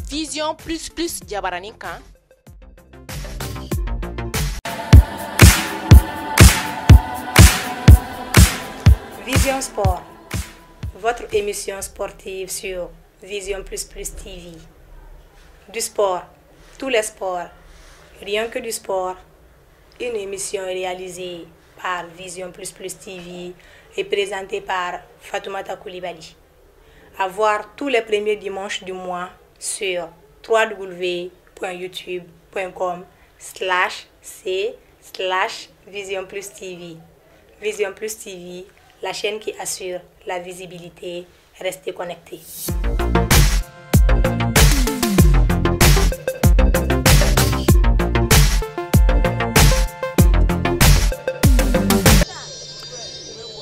Vision plus Diabaraninka. Vision Sport, votre émission sportive sur Vision plus TV. Du sport, tous les sports, rien que du sport. Une émission réalisée par Vision plus TV et présentée par Fatoumata Koulibaly. À voir tous les premiers dimanches du mois sur www.youtube.com/c/Vision plus TV. Vision plus TV, la chaîne qui assure la visibilité. Restez connectés.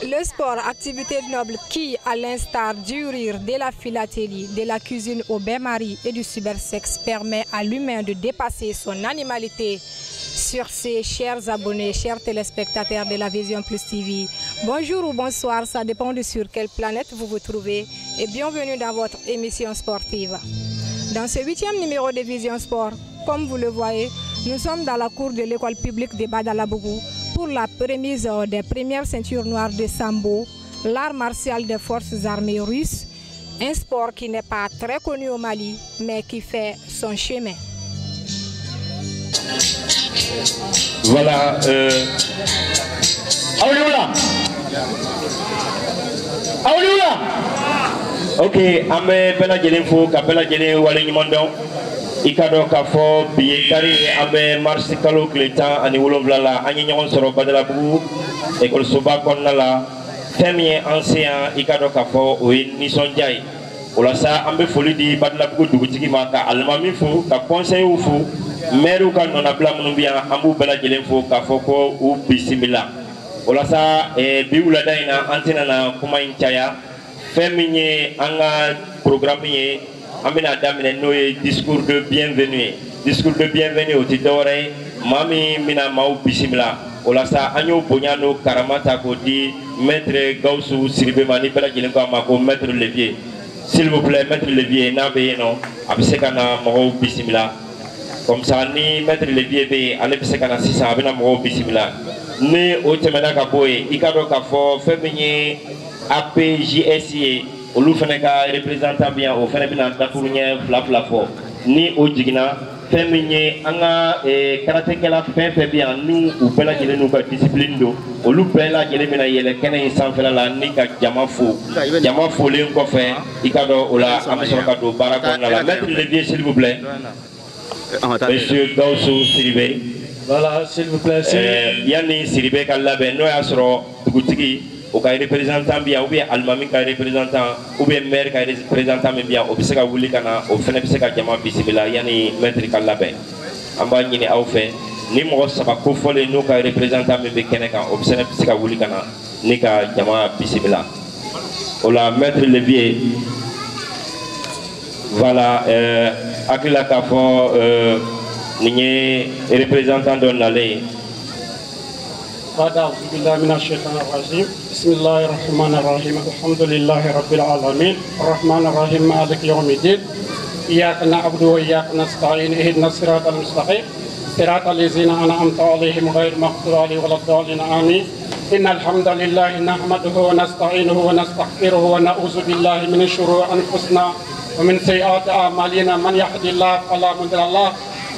Le sport, activité noble qui, à l'instar du rire, de la philatélie, de la cuisine au bain-marie et du cybersexe, permet à l'humain de dépasser son animalité. Sur ces chers abonnés, chers téléspectateurs de la Vision Plus TV, bonjour ou bonsoir, ça dépend de sur quelle planète vous vous trouvez, et bienvenue dans votre émission sportive. Dans ce 8e numéro de Vision Sport, comme vous le voyez, nous sommes dans la cour de l'école publique de Badalabougou pour la remise des premières ceintures noires de Sambo, l'art martial des forces armées russes, un sport qui n'est pas très connu au Mali, mais qui fait son chemin. Voilà. Aoulioula. Ok, amé bela jelinfo, kapela jelin wale nyimondon. Ikado kafo biye kari amé marsi kalo kletan ani wolomblala anyi nyon soro Badalabougou école soba konnala premier ancien ikado kafo oyi nisonjay. Ola sa ambe foli di Badalabougou dugutigi maka almami fo ka conseil ou fo maire ka nona bla munubia ambu bela jelinfo kafo ko u bisimila. Ola sa bi wulada ina antena na kuma incaya feminye anga programme ye amina damine noye discours de bienvenue au tidore mami mina mau bisimila. Ola sa anyo bonyano karamata ko di maître Gaussou Sidibé mani bela jelinfo amako maître Levier, s'il vous plaît maître Levier na be no abisekana mo bisimila. Comme ça ni maître Levier be ale bisekana 600 abina mo bisimila. Ne o temena ka boye ikado ka fo feminye APJSI olu fana ka représentant bien o fana bina dafurunya fla fo ni o jigina feminye anga karate kala fe bien nous ou bela jele nous ka discipline do olu bela jele mina yele kene sanfela la ni ka jama fo le ko fe ikado ola amso ka do barako na la maître Levier s'il vous plaît. Monsieur Gaussou Sidibé. Voilà, s'il vous plaît. Yani Sidibé Kalabe, nous avons Goutigi, ou bien représentant bien, ou bien Almami qui représentant, ou bien maire qui représentant bien, ou bien Wulikana, ou bien Jama Bisibila, Yani maître Kalabe. Amba Nini Aufe, ni mo sabako fole nous qui représentant bien Keneka, ou bien Wulikana, Nika Jama Bisibila. Ola maître Levier. Voilà, Akila Kafo, ni représentant de l'allée. بسم الله الرحمن الرحيم الحمد لله رب العالمين الرحمن الرحيم مالك يوم الدين إياك نعبد وإياك نستعين اهدنا الصراط المستقيم صراط الذين أنعمت عليهم غير المغضوب عليهم ولا الضالين آمين إن الحمد لله نحمده ونستعينه ونستغفره ونعوذ بالله من شرور أنفسنا ومن سيئات أعمالنا من يهد الله فلا مضل له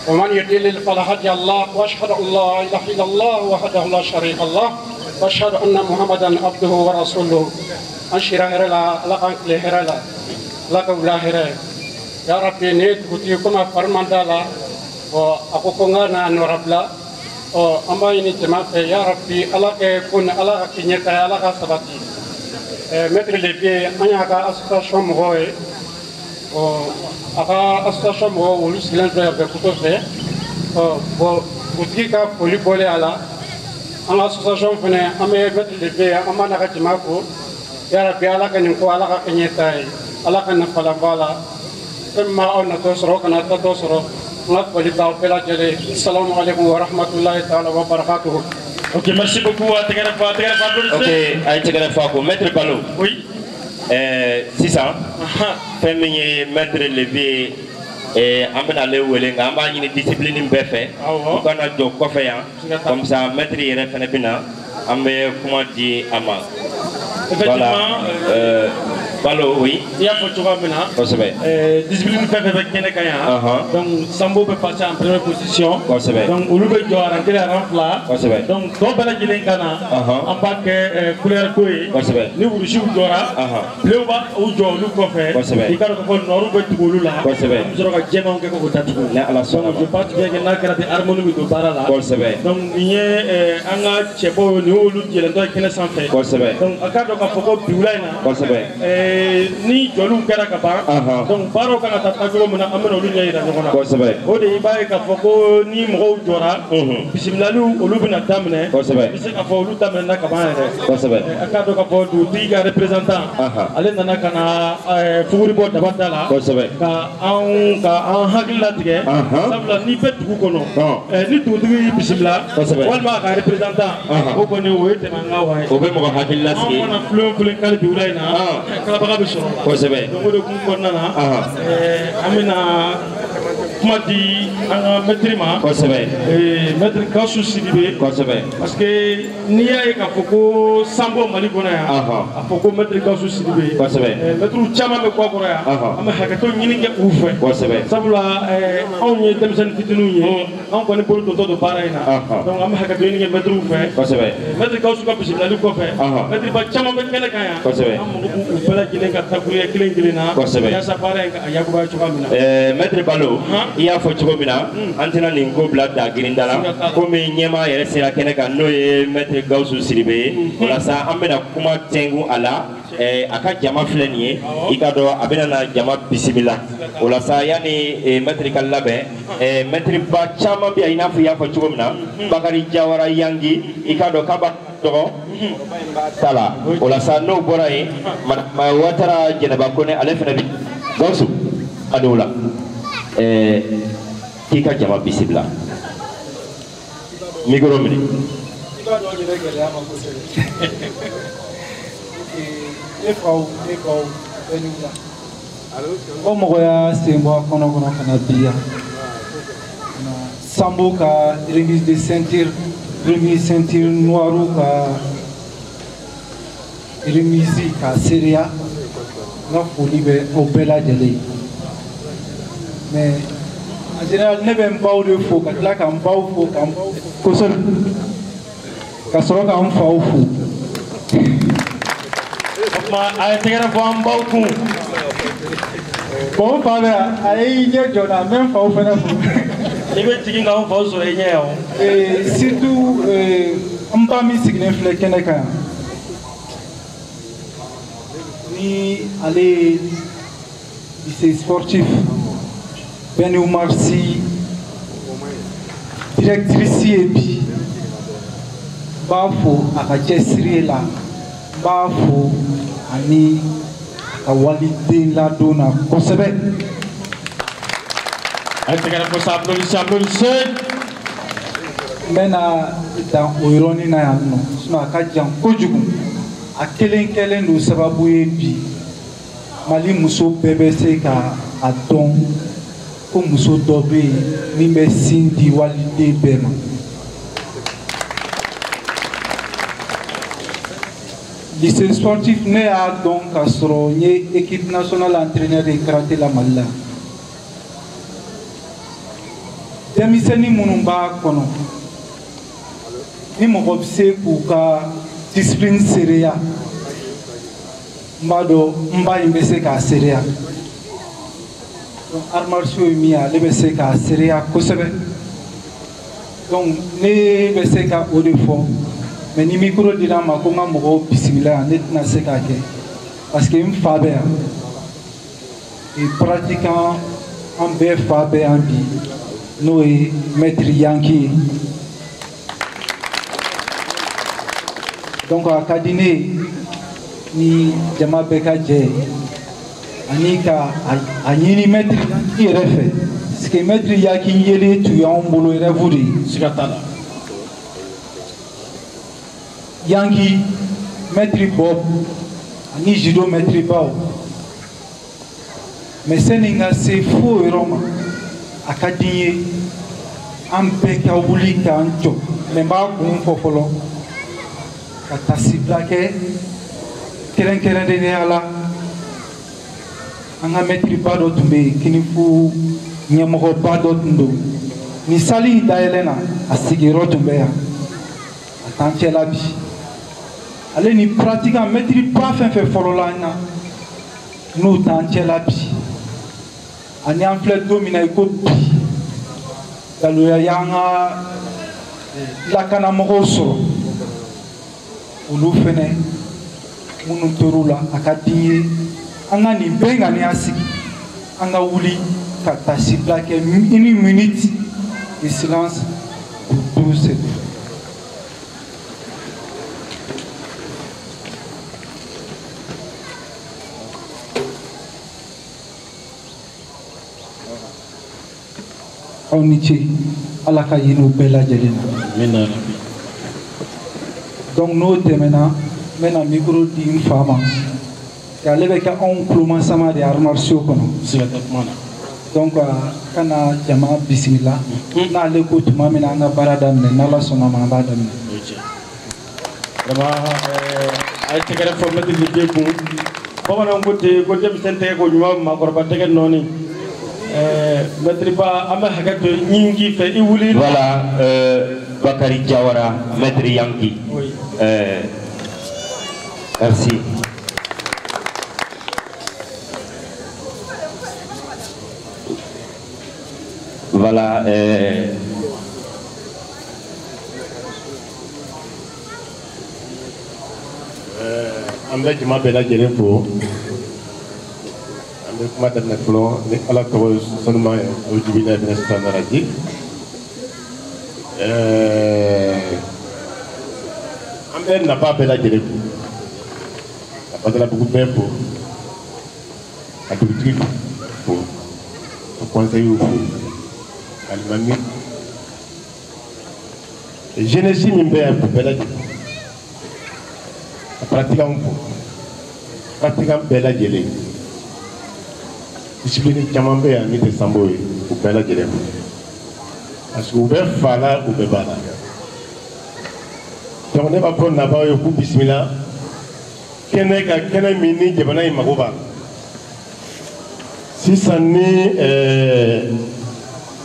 ومن يضلل فلا هادي له واشهد ان لا اله الا الله وحده لا شريك له واشهد ان محمدا عبده ورسوله انشر هرلا لقان هرلا لقب هرلا يا ربي نيت كتيكم فرماندالا واكوكونا نوربلا اما اني تمام يا ربي الله كون الله كنيتا الله سباتي متر لبي انيا كا اسوسياسيون موي aka association mo olu silen do be ko fe bo utiki ka poli bolé ala an association fene amé betle de be amana ka timako ya rabbi ala kan ko ala ka kenyeta ala kan na fala bala emma on na tosro kana ta tosro ngat poli ta pela jele assalamu alaykum wa rahmatullahi ta'ala wa barakatuh. Ok, merci beaucoup. Ok, Maître Balo. Oui. 600. Féminin Maître Levier an bɛna ale wele nka an b'a ɲini discipline bɛɛ fɛ u kana jɔ kɔfɛ yan comme ça maître yɛrɛ fɛnɛ bɛ na an bɛ kuma di a ma. Voilà. Balo, oui. Il y a beaucoup de discipline fait avec Kenekaya. Donc, Sambo peut passer en première position. Donc, on peut jouer à la renfla. Donc, dans la Gilenkana, en bas que couleur Koé, nous vous jouez Dora, le bas ou Joe, nous coffre, il va le nord de Touloula, nous aurons un diamant que vous avez. Je pense qu'il y a une harmonie de Barala. Donc, il y a un chebo, nous, nous, donc, à cas de Kapoko, ni jolu kera ka ban donc baro kana ta tago mun amana olu nyira nyona o de ibaye ka foko ni mo jora bisimilalu olu bina damne bisi ka fo olu damne na ka ban re aka do ka fo du diga représentant ale nana kana fuguri bo dabatala ka an hakilla tige sabla ni betu kono ni du digi bisimila walma ka représentant o ko ni o te manga wa o be mo hakilla tige on a flo kale bi wulaina kala baga bi soro kosebe donc de kum konnana amina kuma di anga maîtrima kosebe maître Kassou Sidibé kosebe parce que ni ya ka foko sambo mali kona ya a foko maître Kassou Sidibé kosebe maître chama me ko ya am hakato nyini nge ufe kosebe sabula on ye demsen fitinu ye on ko ni pour do do paraina donc am hakato nyini nge maître ufe kosebe maître Kassou ka bisibla lu ko fe maître ba chama me kene kaya kosebe am bala jine ka takuye kilen kilena ya safare ka yakuba chukamina maître Balo i y'a fɔ cogo min na an tɛna nin ko bila da girinda la komi ɲɛmaa yɛrɛ sera kɛnɛ kan n'o ye maître Gawusu Sidibe ye walasa an bɛna kuma tɛngu a la a ka jama filɛ nin ye i ka dɔn a bɛna na jama bisimila o la sa yanni maître ka labɛn maître ba caman bɛ yan i n'a fɔ i y'a fɔ cogo min na Bakari Jawara Yangi i ka dɔn k'a b'a tɔgɔ t'a la o la sa n'o bɔra yen Watara Jɛnɛba Kone ale fɛnɛ bɛ Gawusu a n'o la k'i ka jama bisimila micro minɛ. o mɔgɔya sen bɔ kɔnɔ kana bi yan Sambo ka remise de ceinture noire ka remise ka sereya n ka foli bɛ o bɛɛ lajɛlen mais en général ne bɛ n baw de fo ka tila ka n baw fo kosɛbɛ ka sɔrɔ ka n faw fo. a ye tɛgɛrɛ fɔ an baw kun bon n fa bɛ a ye ɲɛ jɔ n na n bɛ n faw fɛnɛ fo. i bɛ jigin ka n faw sɔrɔ i ɲɛ yan. surtout n ba min sigilen filɛ kɛnɛ kan yan ni ale ye lycée sportif Beni Oumar Sy directrice ye bi n b'a fo a ka cɛsiri la n b'a fo ani ka waliden ladon na kosɛbɛ. a ye tɛgɛrɛ fɔ sa applaudissez. n bɛna dan o yɔrɔnin na yan nɔ sinon a ka jan kojugu a kelen kɛlen don sababu ye bi Mali muso bɛɛ bɛ se ka a dɔn ko muso dɔ bɛ yen min bɛ sin di waliden bɛɛ ma. lycée sportif ne y'a dɔn k'a sɔrɔ n ye équipe nationale entraîneur de karaté la Mali la. denmisɛnnin minnu b'a kɔnɔ ni mɔgɔ bɛ se k'u ka discipline seereya n b'a dɔn n ba in bɛ se k'a seereya. arts martiaux ye min ye ale bɛ se k'a seereya kosɛbɛ donc ne bɛ se ka o de fɔ mais ni micro dira n ma ko n ka mɔgɔw bisimila yan ne tɛna se k'a kɛ parce que n fa bɛ yan et pratiquant an bɛɛ fa bɛ yan bi n'o ye maître Yanki ye donc a ka di ne ye ni jama bɛɛ ka jɛ ani ka a ɲini maître Yanki yɛrɛ fɛ parce que maître Yanki yelen tun y'anw bolo rêve de ye. siga t'a la. Yanki maître Bob ani judo maître baw mais sani n ka se fo yɔrɔ ma a ka di n ye an bɛɛ ka wuli k'an jɔ mɛ n b'a kun fɔ fɔlɔ ka tasibila kɛ kɛrɛnkɛrɛnnenya la an ka mɛtiriba dɔ tun bɛ yen kinifu ɲɛmɔgɔba dɔ tun don ni sali dayɛlɛnna a sigiyɔrɔ tun bɛ yan a t'an cɛla bi ale ni pratiquant mɛtiriba fɛn fɛn fɔlɔla an na n'o t'an cɛla bi ani an filɛ don min na i ko bi galoya y'an ka lakanamɔgɔw sɔrɔ olu fɛnɛ minnu tor'u la a ka di n ye an ka nin bɛɛ ŋaniya sigi an ka wuli ka tasibila kɛ une minute de silence pour tous. aw ni ce ala ka yiriw bɛɛ lajɛlen na donc n'o tɛmɛna n bɛna micro di n fa ma ale bɛ kɛ anw kulomasama de arts martiaux kɔnɔ donc kana jama bisimila n'ale ko tuma min na an ka baara daminɛ n'ala sɔnna ma an b'a daminɛ. vraiment a ye tɛgɛrɛ fɔ mɛtiri de kun bamananw ko ten ko denmisɛn tɛgɛ ko ɲuman maakɔrɔba tɛgɛ nɔɔni. Maître Ba an bɛ hakɛ to ɲingi fɛ i wuli. Voilà Bakari Diawara Maître Yangi. Merci. Voilà an bɛ jama bɛɛ lajɛlen fo. Kuma daminɛ fɔlɔ ni ala tɔgɔ sanuman ye o jigila bɛna sisan naraji an bɛ nafa bɛɛ lajɛlen fo ka badalabugu bɛɛ fo ka dugutigi fo ka conseillers fo ka alimami jeunesse min bɛ yan bɛɛ lajɛlen ka pratiquants fo pratiquants bɛɛ lajɛlen discipline caman bɛ yan min tɛ sanbo ye u bɛɛ lajɛlen parce que u bɛ fa la u bɛ ba la donc ne b'a fɔ nabaw ye k'u bisimila kɛnɛ ka kɛnɛ min ni jamana in mago b'a la sisan ni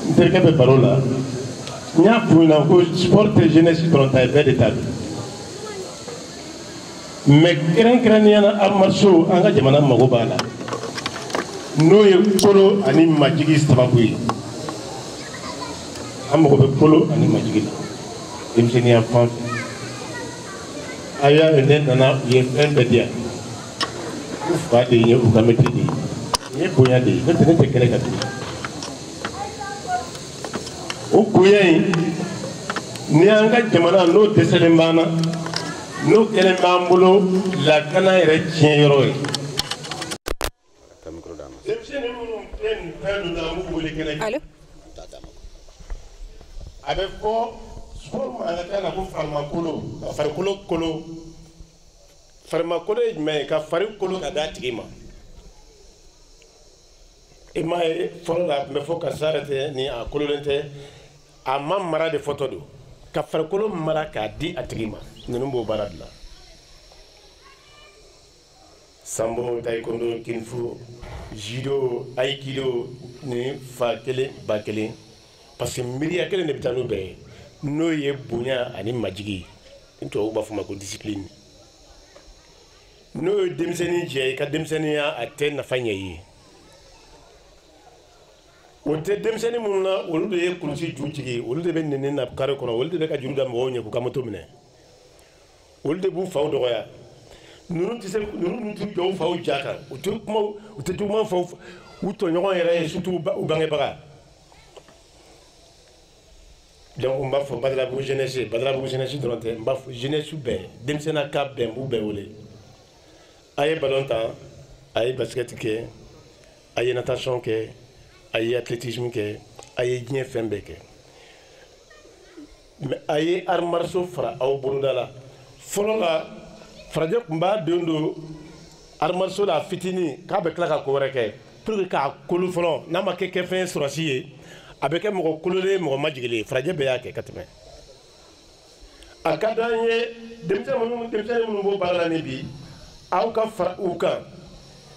n terikɛ bɛ baro la n y'a f'u ɲɛna ko sport tɛ jeunesse dɔrɔn ta ye bɛɛ de ta don mais kɛrɛnkɛrɛnnenya la arts martiaux an ka jamana mago b'a la. N'o ye kolo ani majigi sababu ye an mago bɛ kolo ani majigi la denmisɛnninya fan fɛ a y'a ye ne nana u ye fɛn bɛɛ di yan u fa de ye u ka mɛtiri de ye nin ye bonya de ye n'o tɛ ne tɛ kɛlɛ ka bi o bonya in ni an ka jamana n'o dɛsɛlen b'an na n'o kɛlen b'an bolo lakana yɛrɛ tiɲɛ yɔrɔ ye. Allô? A bɛ fɔ sport ma an ka kan na ko farimakolo ka farikolo kolo farimakolo ye jumɛn ye ka fari kolo ka d'a tigi ma i m'a ye fɔlɔ la a tun bɛ fɔ karisa yɛrɛ tɛ ni a kololen tɛ a ma mara de fɔtɔ don ka farikolo mara k'a di a tigi ma ninnu b'o baara de la sambo taekwondo kinfu judo aikido ni fa kelen ba kelen parce que miiriya kelen de bɛ taa n'o bɛɛ ye n'o ye bonya ani majigi n tubabuw b'a fɔ ma ko discipline n'o ye denmisɛnnin jɛ i ka denmisɛnninya a tɛ nafa ɲɛ i ye o tɛ denmisɛnnin minnu na olu de ye kulusi ju jigi olu de bɛ nɛnɛ na kare kɔnɔ olu de bɛ ka juru da mɔgɔw ɲɛ k'u ka moto minɛ olu de b'u faw dɔgɔya ninnu tɛ se ninnu tɛ jɔ u faw ja kan u tɛ kuma u tɛ juguman fɔ u tɔɲɔgɔn yɛrɛ ye surtout u bangebaga donc n b'a fɔ Badalabugu jeunesse dɔrɔn tɛ n b'a fɔ jeunesse bɛɛ denmisɛnninya ka bɛn n b'u bɛɛ wele a ye ballon ta a ye basket kɛ a ye natation kɛ a ye athlétisme kɛ a ye diɲɛ fɛn bɛɛ kɛ mais a ye arts martiaux fara aw boloda la fɔlɔ la farajɛ tun b'a don don arts martiaux la fitinin k'a bɛ tila ka ko wɛrɛ kɛ pour que k'a kolo fɔlɔ n'a ma kɛ fɛn sɔrɔsi ye a bɛ kɛ mɔgɔ kololen mɔgɔ majigile ye farajɛ bɛɛ y'a kɛ ka tɛmɛ a ka d'an ye denmisɛnnin minnu b'o baara la ni bi aw ka fara u kan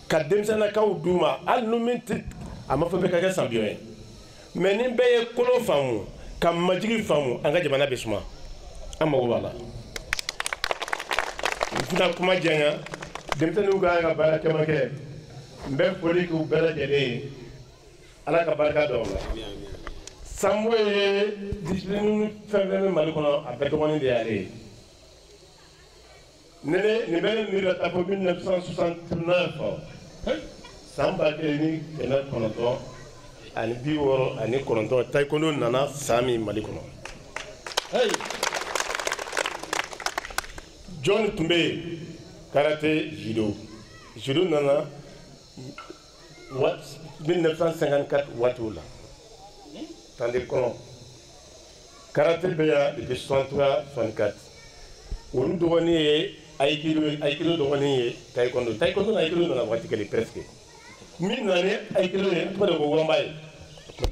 ka denmisɛnnakaw d'u ma hali ni min tɛ a ma fɔ bɛɛ ka kɛ sanbiɔn ye mais ni bɛɛ ye kolo faamu ka majigi faamu an ka jamana bɛ suma an mago b'a la n tɛna kuma janya denmisɛnninw ka ka baara caman kɛ n bɛ foli k'u bɛɛ lajɛlen ye ala ka barika dɔn la Sambo ye discipline fɛn fɛn bɛ Mali kɔnɔ a bɛɛ dɔgɔnin de y'ale ye nin bɛ ne miiri la taa fɔ 1969 san 1969 taekwondo nana san min Mali kɔnɔ John tun bɛ yen karaté judo nana 1954 waatiw la tandis kɔnɔ karaté bɛ yan depuis 63 64 olu dɔgɔnin ye aikido dɔgɔnin ye taekwondo na aikido nana waati kelen presque min nana ni aikido ye tɔgɔ de ko wɔnba ye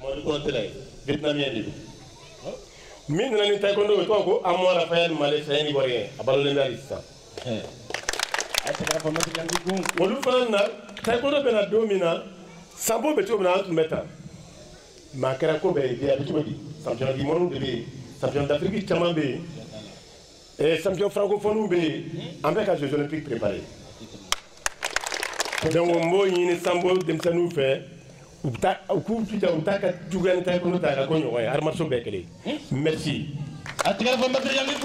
Mali kɔnɔ tɛ la ye vietnamien de don min nana ni taekwondo ye tɔgɔ ko Amo Raphaël Malé c'est un Ivoirien a balolen bɛ hali sisan olu fana na taekwondo bɛ na don min na Sambo bɛ cogo min na an tun bɛ tan mais a kɛra ko bɛɛ ye bi a bɛ cogo di champion du monde de bɛ yen champion d'Afrique caman bɛ yen champion francophone bɛ yen an bɛ ka Jeux olympiques préparer donc n b'o ɲini Sambo denmisɛnninw fɛ u k'u jija u t'a ka juguya ni taekwondo ta ka ko ɲɔgɔn ye arts martiaux bɛɛ kelen merci. a tigɛ fɔ maître Yannick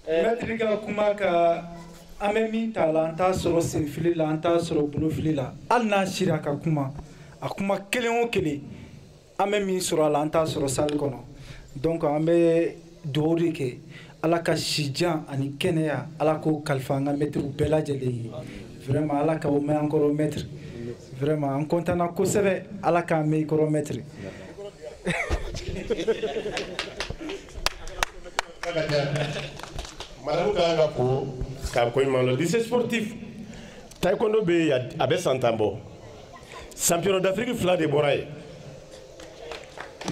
Maître ka kuma ka an bɛ min t'a la an t'a sɔrɔ senfili la an t'a sɔrɔ bolofili la hali n'a sira ka kuma a kuma kelen o kelen an bɛ min sɔrɔ a la an t'a sɔrɔ salle kɔnɔ donc an bɛ dugawu de kɛ ala ka sijan ani kɛnɛya ala k'o kalifa an ka mɛtiriw bɛɛ lajɛlen ye vraiment ala k'o mɛn an kɔrɔ mɛtiri vraiment an kɔntanna kosɛbɛ ala k'a mɛn i kɔrɔ mɛtiri. Madame ka ko ka ko ɲuman lɔ lycée sportif taekwondo bɛ yen a bɛ san 10 bɔ championnat d'Afrique 2 de bɔra yen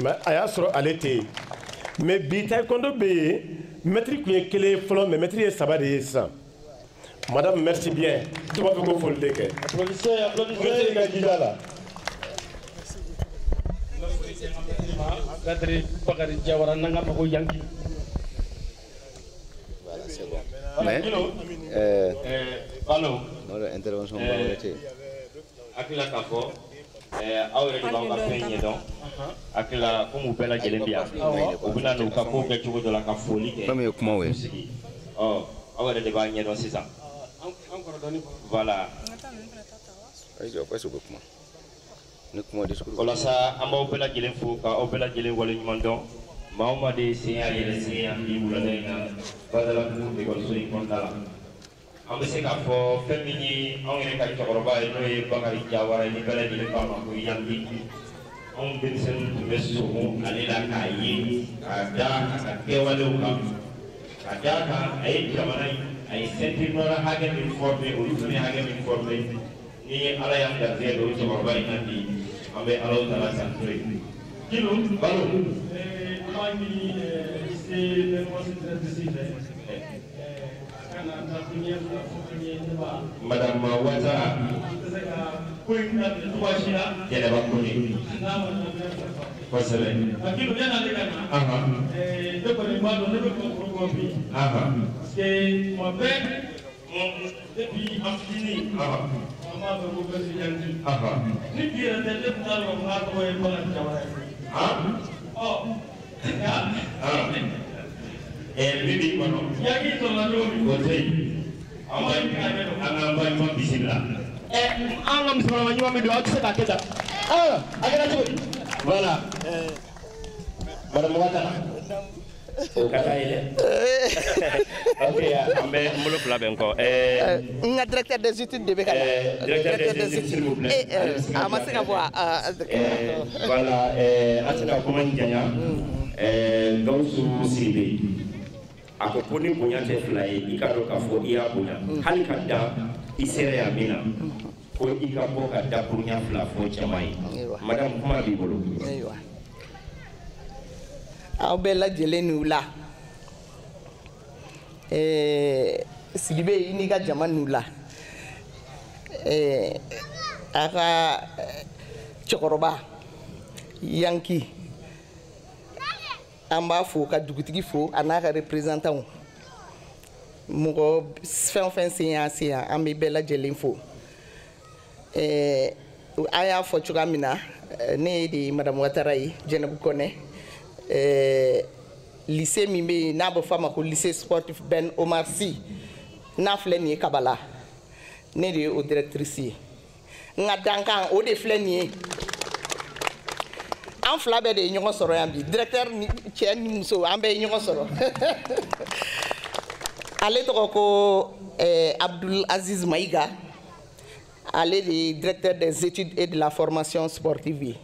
mais a y'a sɔrɔ ale tɛ yen mais bi taekwondo bɛ yen maître tun ye 1 ye fɔlɔ mais maître ye 3 de ye sisan madame merci bien tu b'a fɛ ko foli de kɛ applaudissez ka jija la. Kadri Bakari Jawara nanga mago yanki. Balo intervention balete akila ka fɔ aw yɛrɛ de b'aw ka fɛn ɲɛdɔn akila komi u bɛɛ lajɛlen bɛ yan u bɛna n'u ka kow kɛ cogo dɔ la ka foli kɛ fɛn min ye kumaw ye aw yɛrɛ de b'a ɲɛdɔn sisan voilà walasa an b'aw bɛɛ lajɛlen fo ka aw bɛɛ lajɛlen waleɲuman dɔn maa o maa de sen y'a yɛrɛ sen yan bi wulada in na Badalabugu ekɔliso in kɔnɔna la an bɛ se k'a fɔ fɛn min ye anw yɛrɛ ka cɛkɔrɔba ye n'o ye Bakari Jawara ye ni bɛɛ lajɛlen b'a ma ko Yangi anw denmisɛnninw tun bɛ sɔgɔ ale la k'a ye k'a da a ka kɛwalew kan ka da kan a ye jamana in a ye centimètre hakɛ min formé olu fana ye hakɛ min formé ni ala y'an garijɛgɛ don cɛkɔrɔba in na bi an bɛ Alahu Taala tanto ye. Kilo balo. Madame Ouattara Jɛnɛba Kone kosɛbɛ hakili bɛ n'ale ka na ne kɔni b'a dɔn ne bɛ kɔnkɔn bi parce que tuma bɛɛ depuis an fitinin an b'a fɛ ko bɛɛ yanti ni bi yɛrɛ tɛ ne tun t'a dɔn k'a tɔgɔ ye Bakari Jawara ye bibi kɔnɔ yaki sɔrɔla cogo min o tɛ yen an k'an ba ɲuman bisimila an ka musokɔrɔba ɲuman min don aw tɛ se k'a kɛ tan a kɛra cogo di voilà madame Ouattara o ka d'a ye dɛ ok an bɛ n bolo fila bɛ n kɔ n ka directeur des études de bɛ ka na directeur des études s'il vous plaît a ma se ka bɔ voilà an tɛ ka kuma in janya Gawusu Sidibe a ko ko ni bonya tɛ fila ye i ka dɔn k'a fɔ i y'a bonya hali ka dan i sera yan min na fo i ka bɔ ka dakuruɲa fila fɔ caman ye madame kuma b'i bolo aw bɛɛ lajɛlen n'u la Sidibe i n'i ka jama n'u la a ka cɛkɔrɔba Yanki an b'a fo ka dugutigi fo a n'a ka représentant mɔgɔ fɛn o fɛn se yan an bɛ bɛɛ lajɛlen fo a y'a fɔ cogoya min na ne de madame Ouattara ye Jɛnɛbu Kɔnɛ lycée min bɛ yen n'a bɛ fɔ a ma ko lycée sportif Ben Omar Sy n'a filɛ nin ye Kabala ne de ye o directrice ye n ka dankan o de filɛ nin ye an fila bɛɛ de ye ɲɔgɔn sɔrɔ yan bi directeur ni cɛ ni muso an bɛɛ ye ɲɔgɔn sɔrɔ ale tɔgɔ ko Abdul Aziz Maïga ale de ye directeur des études et de la formation sportive ye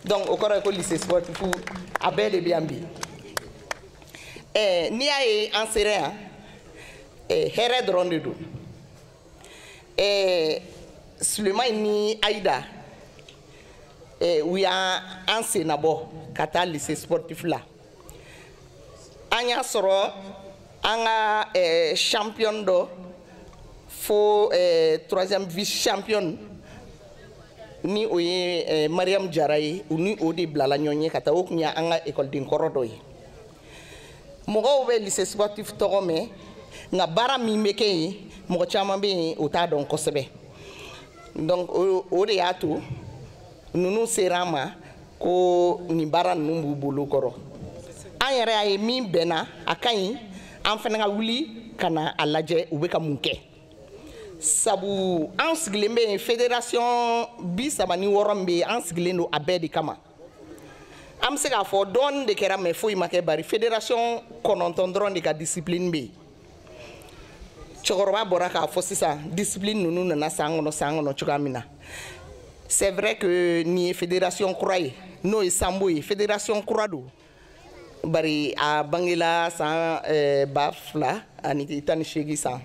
donc o kɔrɔ ye ko lycée sportif a bɛɛ de bɛ yan bi n'i y'a ye an sera yan hɛrɛ dɔrɔn de don Suleman ni Aïda u y'an sennabɔ ka taa lycée sportif la an y'a sɔrɔ an ka champion dɔ fo troisième vice championne ni o ye Mariam Jara ye u ni o de bilala ɲɔgɔn ye ka taa o tun ye an ka école kɔrɔ dɔ ye mɔgɔw bɛ lycée sportif tɔgɔ mɛn nka baara min bɛ kɛ yen mɔgɔ caman bɛ yen o t'a dɔn kosɛbɛ donc o de y'a to ninnu sera an ma ko nin baara ninnu b'u bolo kɔrɔ an yɛrɛ y'a ye min bɛnna a ka ɲi an fana ka wuli ka na a lajɛ u bɛ ka mun kɛ sabu an sigilen bɛ yen fédération 36 min bɛ yen an sigilen don a bɛɛ de kama an bɛ se k'a fɔ dɔɔnin de kɛra mais foyi ma kɛ bari fédération 9 dɔrɔn de ka discipline bɛ yen cɛkɔrɔba bɔra k'a fɔ sisan discipline ninnu nana san kɔnɔ cogoya min na c'est vrai que nin ye fédération kura ye n'o ye Sambo ye fédération kura don bari a bangela san 2018 san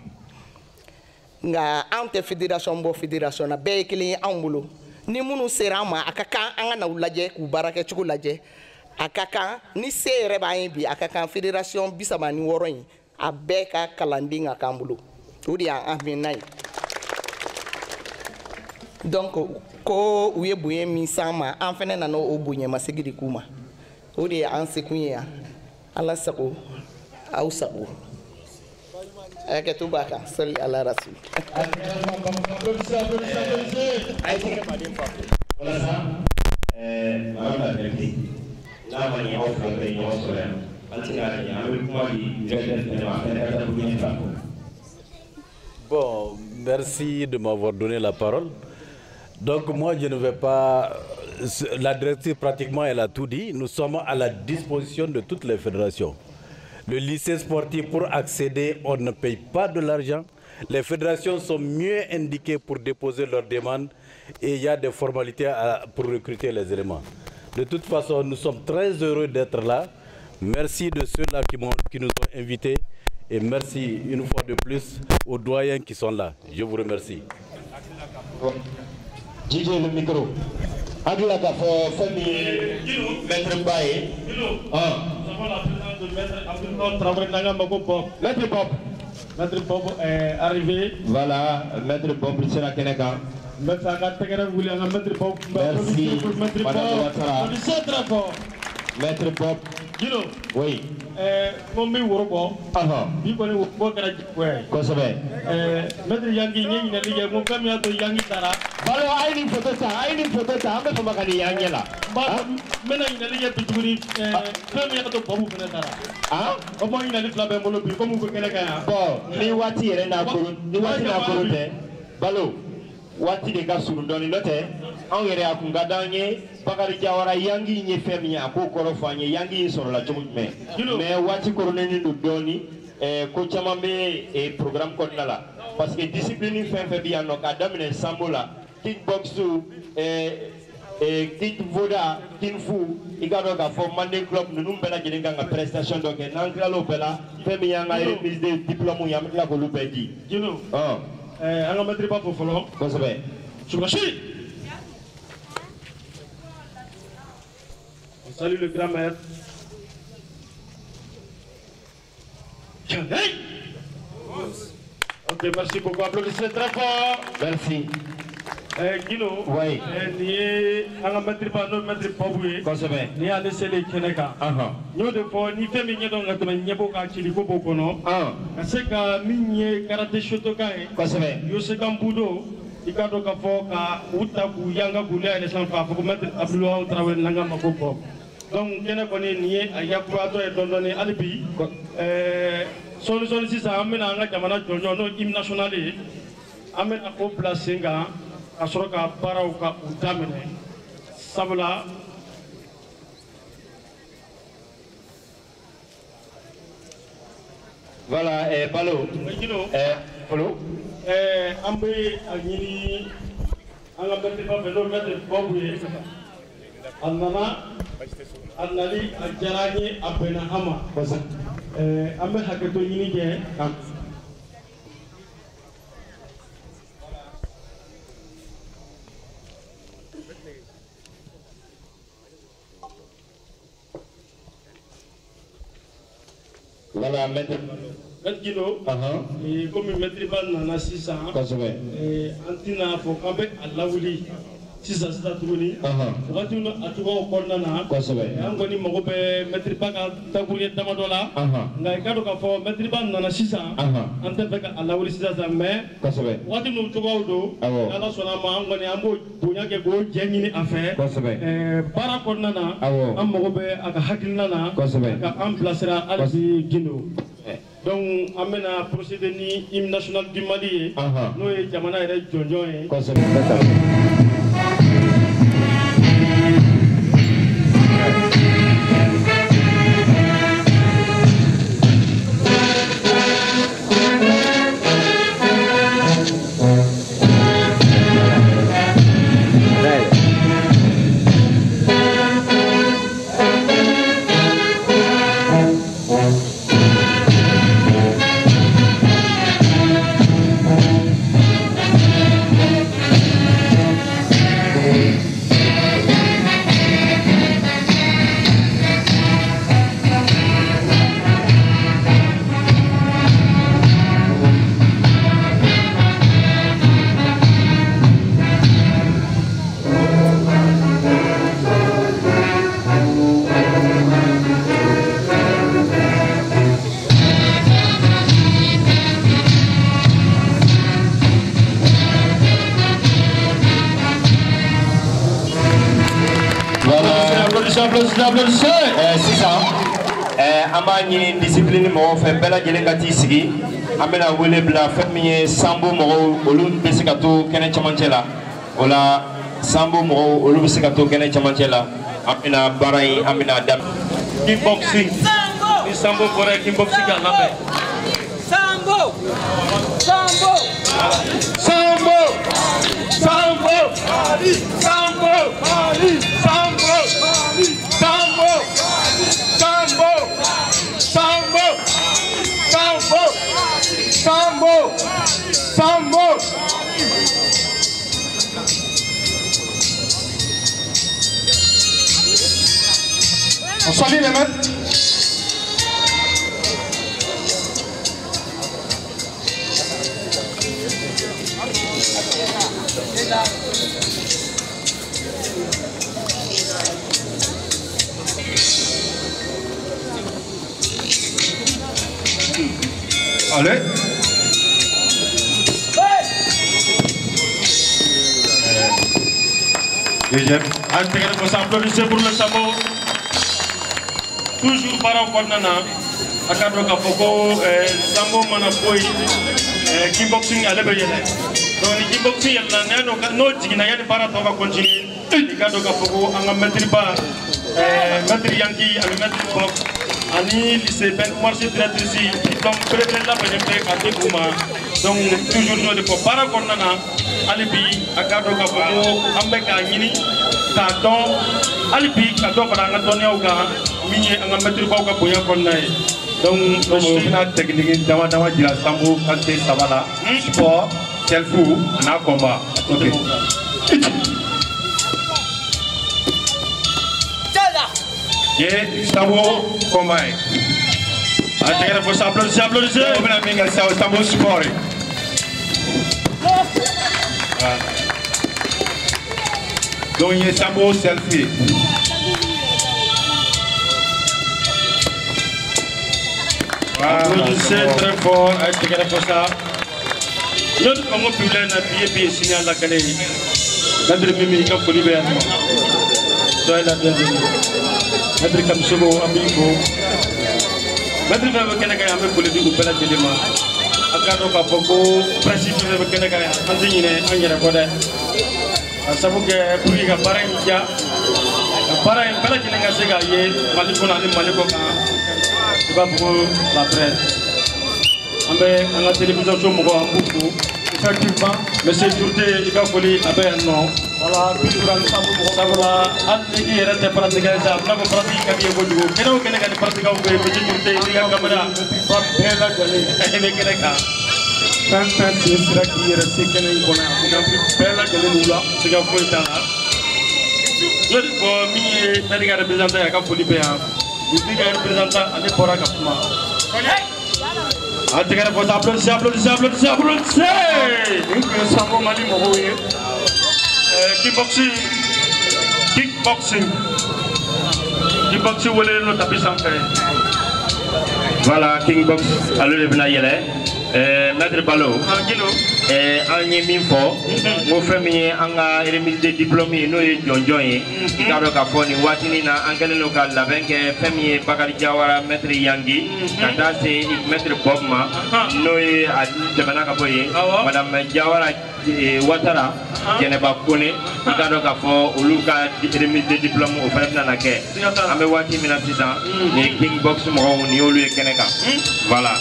nka an tɛ fédération bɔ fédération na bɛɛ ye kelen ye anw bolo ni minnu sera an ma a ka kan an ka na u lajɛ k'u baara kɛ cogo lajɛ a ka kan ni se yɛrɛ b'an ye bi a ka kan fédération 36 in a bɛɛ ka kalanden ka k'an bolo o de y'an hamina ye donc ko u ye bonya min s'an ma an fana nana o bonyamasegi de k'u ma o de y'an sekun ye yan ala sago aw sago hakɛto b'a kan sali ala rasul Bon, merci de m'avoir donné la parole. Donc moi, je ne vais pas... La directrice, pratiquement, elle a tout dit. Nous sommes à la disposition de toutes les fédérations. Le lycée sportif, pour accéder, on ne paye pas de l'argent. Les fédérations sont mieux indiquées pour déposer leurs demandes et il y a des formalités pour recruter les éléments. De toute façon, nous sommes très heureux d'être là. Merci de ceux-là qui nous ont invités et merci une fois de plus aux doyens qui sont là. Je vous remercie. DJ le micro. Adula Kafo, famille, Maître Baye. Nous avons la présence de Maître Abdul Traoré Nangambako. Maître Bob. Maître Bob est arrivé. Voilà, Maître Bob, c'est la Keneka. Maître Bob. Merci, Madame Ouattara. Maître Bob. Oui. Mon mi worobo. Bi ko ni wo kara jikwe. Ko sabe. Maître Yangi nyi na liye mo kam ya to Yangi tara. Balo ay ni photo ta ambe fama kani Yangi la. Ba mena ni na liye bituri fami ya to babu fena tara. Ah? O mo ni na li flabe mo lo bi ko mu ko kele ka. Bo ni wati ere na ko ni wati na ko te. Balo wati de ga suru doni lote. An yere akunga danye Bakari Jawara Yangi nye femi ya ko koro fanye Yangi soro la jomu me wati korone ni doni ko chama be programme ko nala parce que discipline fin fe bi anno ka damine sambola kickbox kick voda kinfu igado ka fo mande club nunu bela jelinga nga prestation donc nan klalo bela femi ya nga remise de diplôme ya mtla ko lupedi an ka maître ba fo fɔlɔ kosɛbɛ Subashi. On salue le grand maître. Hey! Ok, merci beaucoup. Applaudissez très fort. Merci. Guino, oui. Ni an ka maître ba n'o maître Babu ye. Kosɛbɛ. Ni y'ale selen kɛnɛ kan. N y'o de fɔ ni fɛn min ɲɛdɔn ka tɛmɛ ɲɛbɔ ka ciliko b'o kɔnɔ. Ka se ka min ye karate shotokan ye. Kosɛbɛ. Yosekan Budo. I ka dɔn k'a fɔ ka u ta k'u yanga k'u la yɛlɛ sanfɛ a fɔ ko maître Abdoulaye Traoré n'an ka mako bɔ. Donc kɛnɛ kɔni nin ye a yakuratɔ ye dɔɔni hali bi sɔɔni sisan an bɛna an ka jamana jɔnjɔn n'o hymne national ye an bɛna o bila sen kan ka sɔrɔ ka baaraw ka u daminɛ sabula voilà Balo Balo an bɛ a ɲini an ka maître ba fɛ n'o maître Babu ye a nali a diyara an ye a bɛnna an ma an bɛ hakɛto ɲini kɛ voilà maître Guido komi maître ba nana sisan an tɛna fɔ k'an bɛ a lawuli sisan tuguni wagati min a cogoyaw kɔnɔna na an kɔni mago bɛ maître ba ka takuruɲɛ damadɔ la nka i ka dɔn k'a fɔ maître ba nana sisan an tɛ fɛ ka a lawuli sisan mais wagati min cogoyaw don ala sɔnna a ma an kɔni an b'o bonya kɛ k'o jɛ ɲini a fɛ baara kɔnɔna na an mago bɛ a ka hakilina na ka an bilasira hali bi Guindo donc an bɛna procéder ni hymne national du Mali ye n'o ye jamana yɛrɛ jɔnjɔn ye. Sisan an b'a ɲini discipline mɔgɔw fɛ bɛɛ lajɛlen ka t'i sigi an bɛna wele bila fɛn min ye sambo mɔgɔw olu bɛ se ka to kɛnɛ camancɛ la o la sambo mɔgɔw olu bɛ se ka to kɛnɛ camancɛ la an bɛna baara in an bɛna daminɛ. Kickboxing ni sambo bɔra kickboxing ka labɛn. Sambo sambo sambo sambo sambo sambo sambo sambo sambo sambo sambo on salue les maîtres. Allez. Deuxième. On s'applaudit pour le sabot. Toujours par rapport à Nana. A ka dɔn k'a fɔ ko sambo mana bɔ yen kickboxing ale bɛ yɛlɛ donc ni kickboxing yɛlɛla n'o jiginna yanni baara tɔ ka continuer i ka dɔn k'a fɔ ko an ka maître ba maître Yanki ani maître Bob ani lycée Ben Marché directrice donc président labɛnnen bɛ ka di u ma donc toujours n'o de fɔ baara kɔnɔna na hali bi a ka dɔn k'a fɔ ko an bɛ k'a ɲini k'a dɔn hali bi ka dɔ fara an ka dɔnniyaw kan min ye an ka maître baw ka bonya kɔnɔna ye. Donc, je suis technique dama dama jira sambo kante sabala sport Selfou, on a combat. Ok. Et Stamo combat. Até que você aplaudir. On a mis ça au Stamo sport. Donc il y a Stamo selfie. Applaudissez très fort. Até que você Notre Congo public n'a pas signé la Canée. Notre Mimi a folie bien. Soyez la bienvenue. Notre Kamsogo, Amigo. Notre Veuve Kenaka a fait politique au Pela Délima. Akano Kapoko, principe de Kenaka, Anzine, Angela Koda. A Sabuke, Puriga Parangia. Paran, Pela Kenaka Sega, Malikuna, Malikoka. Tu vas pour la presse. À la télévision, je me vois beaucoup. Effectivement, monsieur Tourté, il va falloir un nom. Voilà, toujours un savoir. Ça va, il est resté pratiquer ça. On a pratiqué quand il est venu. Quel est le pratiquant de monsieur Tourté? Il y a une caméra. Bien là, je l'ai. Quel est le cas? Quand c'est ça qui est resté, quel est le cas? On a pris bien là, je l'ai là. C'est qu'il faut être là. Je dis pour moi, c'est le représentant qui a fallu payer. Il dit que le représentant a des portes à fumar. Até que você aplaudir. Sambo Mali Mohoye. Kickboxing. Vous voulez nous taper sans faire. Voilà, Kingbox, alors le Benayele. Maître Balo, en Yeminfo, mon famille a remis des diplômes, nous et John Joy, qui a le Watinina, Angela local, la famille Bakari Jawara, Maître Yangi, Kandase, Maître Bobma, nous et Temanakaboye, Madame Jawara Watara, qui n'est pas connu, qui a le Kafo, ou Luka, remis des diplômes au frère Nanake, Ame Wati Minapisa, et Kingbox Mo, Niolu et Keneka. Voilà.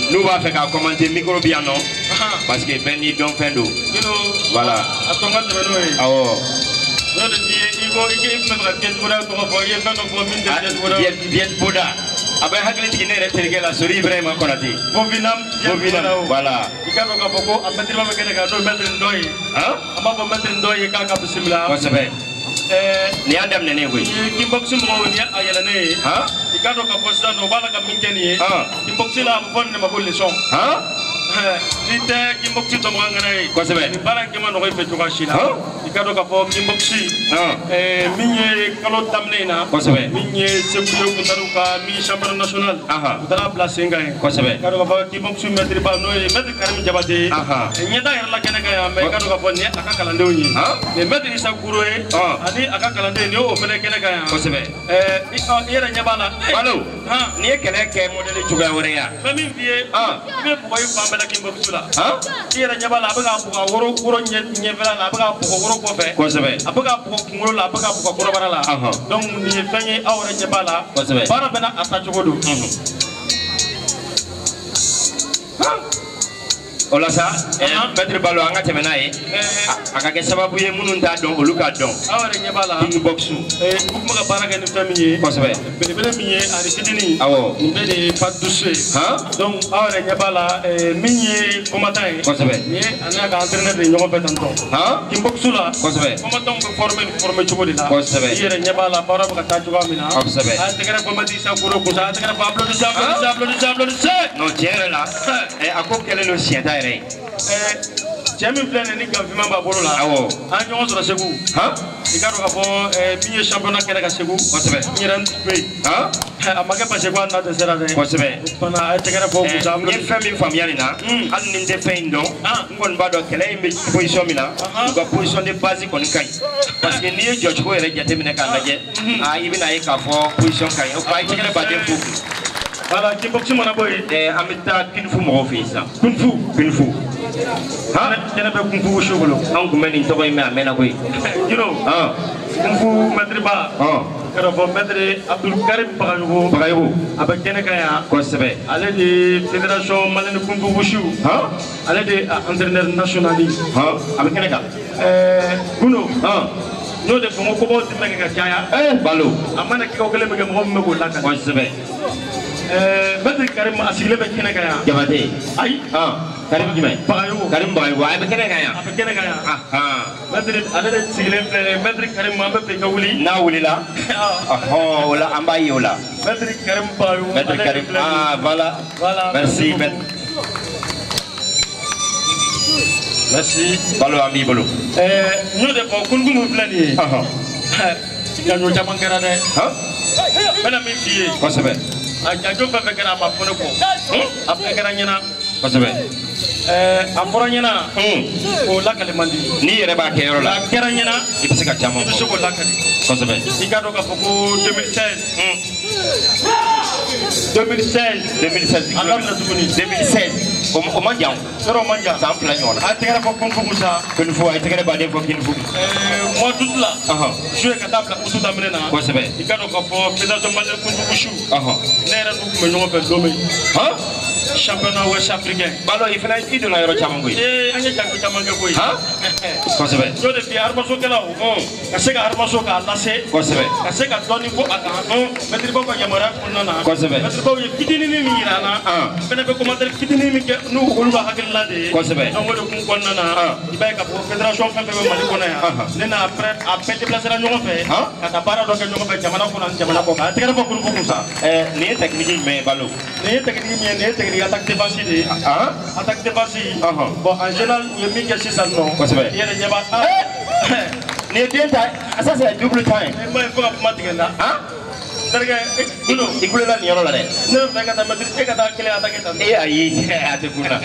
Nous va faire commenter micro bien non parce que ben ils don't faire d'eau. Voilà. Bien Bouddha. Après hakli qui n'est pas la souris vraiment konati. Bovinam. Voilà. Ikano kapoko ametri mama kene kado metri ndoi. Hein? Ama metri ndoi kaka bisimila. Wasabe. Ni Adam nene we. Kickboxing mo ni ayala ne. Ha? Ikado ka posta no bala ka minkeni. Ha? Kickboxing la mbon ne mabole son. Ha? Ite kickboxing to mwanga ne. Kwasabe. Ni bala ke mano ko fe tuka shila. Ha? Ikado ka po kickboxing. Ha? Minye kalo tamne na. Kwasabe. Minye sekuyo kutaruka mi champion national. Aha. Dara place ngai. Kwasabe. Ikado ka po kickboxing metri ba no metri karim jabate. Aha. Nyeda yarla kene ka ya me ikado ka po ni akakala ndonyi. Ha? Ne metri isa kuroe. Ani akakalande ni o fele kele kan kosebe yera nyabala balo ha ni kele ke modele chuga woreya fami vie be boy famba da kimbo sula ha yera nyabala abaga buka woro nyevela na abaga buka woro ko fe kosebe abaga buka ngolo la abaga buka woro barala donc ni fanye awre nyabala kosebe bara bena atacho godo Ola sa Maître Balo anga temena ye akake sababu ye munun ta don oluka don aware nyebala kickboxu bukuma ka baraka ni famille kosebe bele miye ari kidini awo mbele paduse ha donc aware nyebala minye combattant ye kosebe ni ana ka entraîneur de nyomo betanto ha kickboxu la kosebe combattant ko former chobodi la kosebe yere nyebala bara ka ta chuga mina kosebe a tegara combattant sa kuro ko sa tegara pablo de sa no tiere la ako kele no sienta Jami plein ni gavima ba bolo la awo an ñoo so segu ha ikaro ka fo biye championnat kele ka segu kosebe ñiran pe ha amaga pa segu na de sera de kosebe pana ay tegere fo bu sam ni famille na an ni de feindo ngon ba do kele mbe position mina ko position de base ko ni kay parce que ni George ko ere jate mina kan laje ibina ay ka fo position kay o bay tegere ba de fu voilà kickboxing mona boy amita kinfu mo fi sa kinfu ha jena be kinfu shogolo an ko meni to koy me amena koy you know kinfu Maître Ba kara fo Maître Abdul Karim Bagayogo aba jena kaya ko sebe ale de fédération malienne kinfu wushu ale de entraîneur national aba kene ka kuno no de ko ko de mega kaya balo amana ko gele mega mo me ko laka ko sebe Maître Karim asigile be kene kaya jabate ay Karim jumɛn? Bagayogo. Karim Bagayogo a bɛ kɛnɛ kan yan. A bɛ kɛnɛ kan yan. Maître ale de sigilen filɛ Maître Karim an bɛ fɛ i ka wuli. N'a wulila. O la an b'a ye o la. Maître Karim Bagayogo. Maître Karim voilà. Merci maître. Merci. Balo an b'i bolo. N y'o de fɔ kunuku min filɛ nin ye. Janjo caman kɛra dɛ. N bɛna min f'i ye. Kosɛbɛ. A janjo fɛn fɛn kɛra a ma fɔ ne kɔ. A bɛɛ kɛra ɲɛna. Kosɛbɛ. A fɔra ɲɛna. O lakali man di. N'i yɛrɛ b'a kɛ yɔrɔ la. A kɛra ɲɛna. I bɛ se ka caman fɔ. I bɛ se k'o lakali. Kosɛbɛ. I ka dɔn k'a fɔ ko 2016. A daminɛ tuguni. 2016. O man jan. Yɔrɔ o man jan. San 2 ɲɔgɔn na. A tɛgɛrɛ fɔ Kunfugu sa. Kunfugu a ye tɛgɛrɛ baden fɔ Kunfugu. Mois d'août la. Su ye ka taa bila kutu daminɛ na. Kosɛbɛ. I ka dɔn k'a fɔ fédération malienne Kunfugu su. Ne yɛrɛ n'u tun bɛ ɲɔgɔn fɛ don min. Championnat ouest africain. Balo i fana i donna yɔrɔ caman koyi. An ye janko caman kɛ koyi. Kosɛbɛ. N'o de f'i ye armasokɛlaw ka se ka armaso k'a lase. Kosɛbɛ. Ka se ka dɔɔni fɔ a kan. Mɛtiribaw ka yamaruya kɔnɔna na. Kosɛbɛ. Mɛtiribaw ye fitinin min yira an na. Fɛnɛ bɛ commentaire fitinin min kɛ n'u olu ka hakilina de ye. Kosɛbɛ. Donc o de kun kɔnɔna na i b'a ye k'a fɔ fédération fɛn fɛn bɛ Mali kɔnɔ yan. Ne n'a après a bɛɛ déplacera ɲɔgɔn fɛ. Ka taa baara dɔ kɛ ɲɔgɔn fɛ jamana kɔnɔ ani jamana kɔ kan. A tɛgɛrɛ fɔ Kunfugu sa. Nin ye technique jumɛn ye Balo? Nin ye technique min ye nin ye technique attaque défensive de ye. Attaque défensive. Bon en général u ye min kɛ sisan nɔ. Kosɛbɛ. I yɛrɛ ɲɛ b'a. Nin ye den ta ça c'est double temps ye. I ma ye fo ka kuma tigɛ n da. Terikɛ i kulela nin yɔrɔ la dɛ. Ne bɛ fɛ ka taa mɛtiri e ka taa kelen attaque tan. Ayi a tɛ kun na.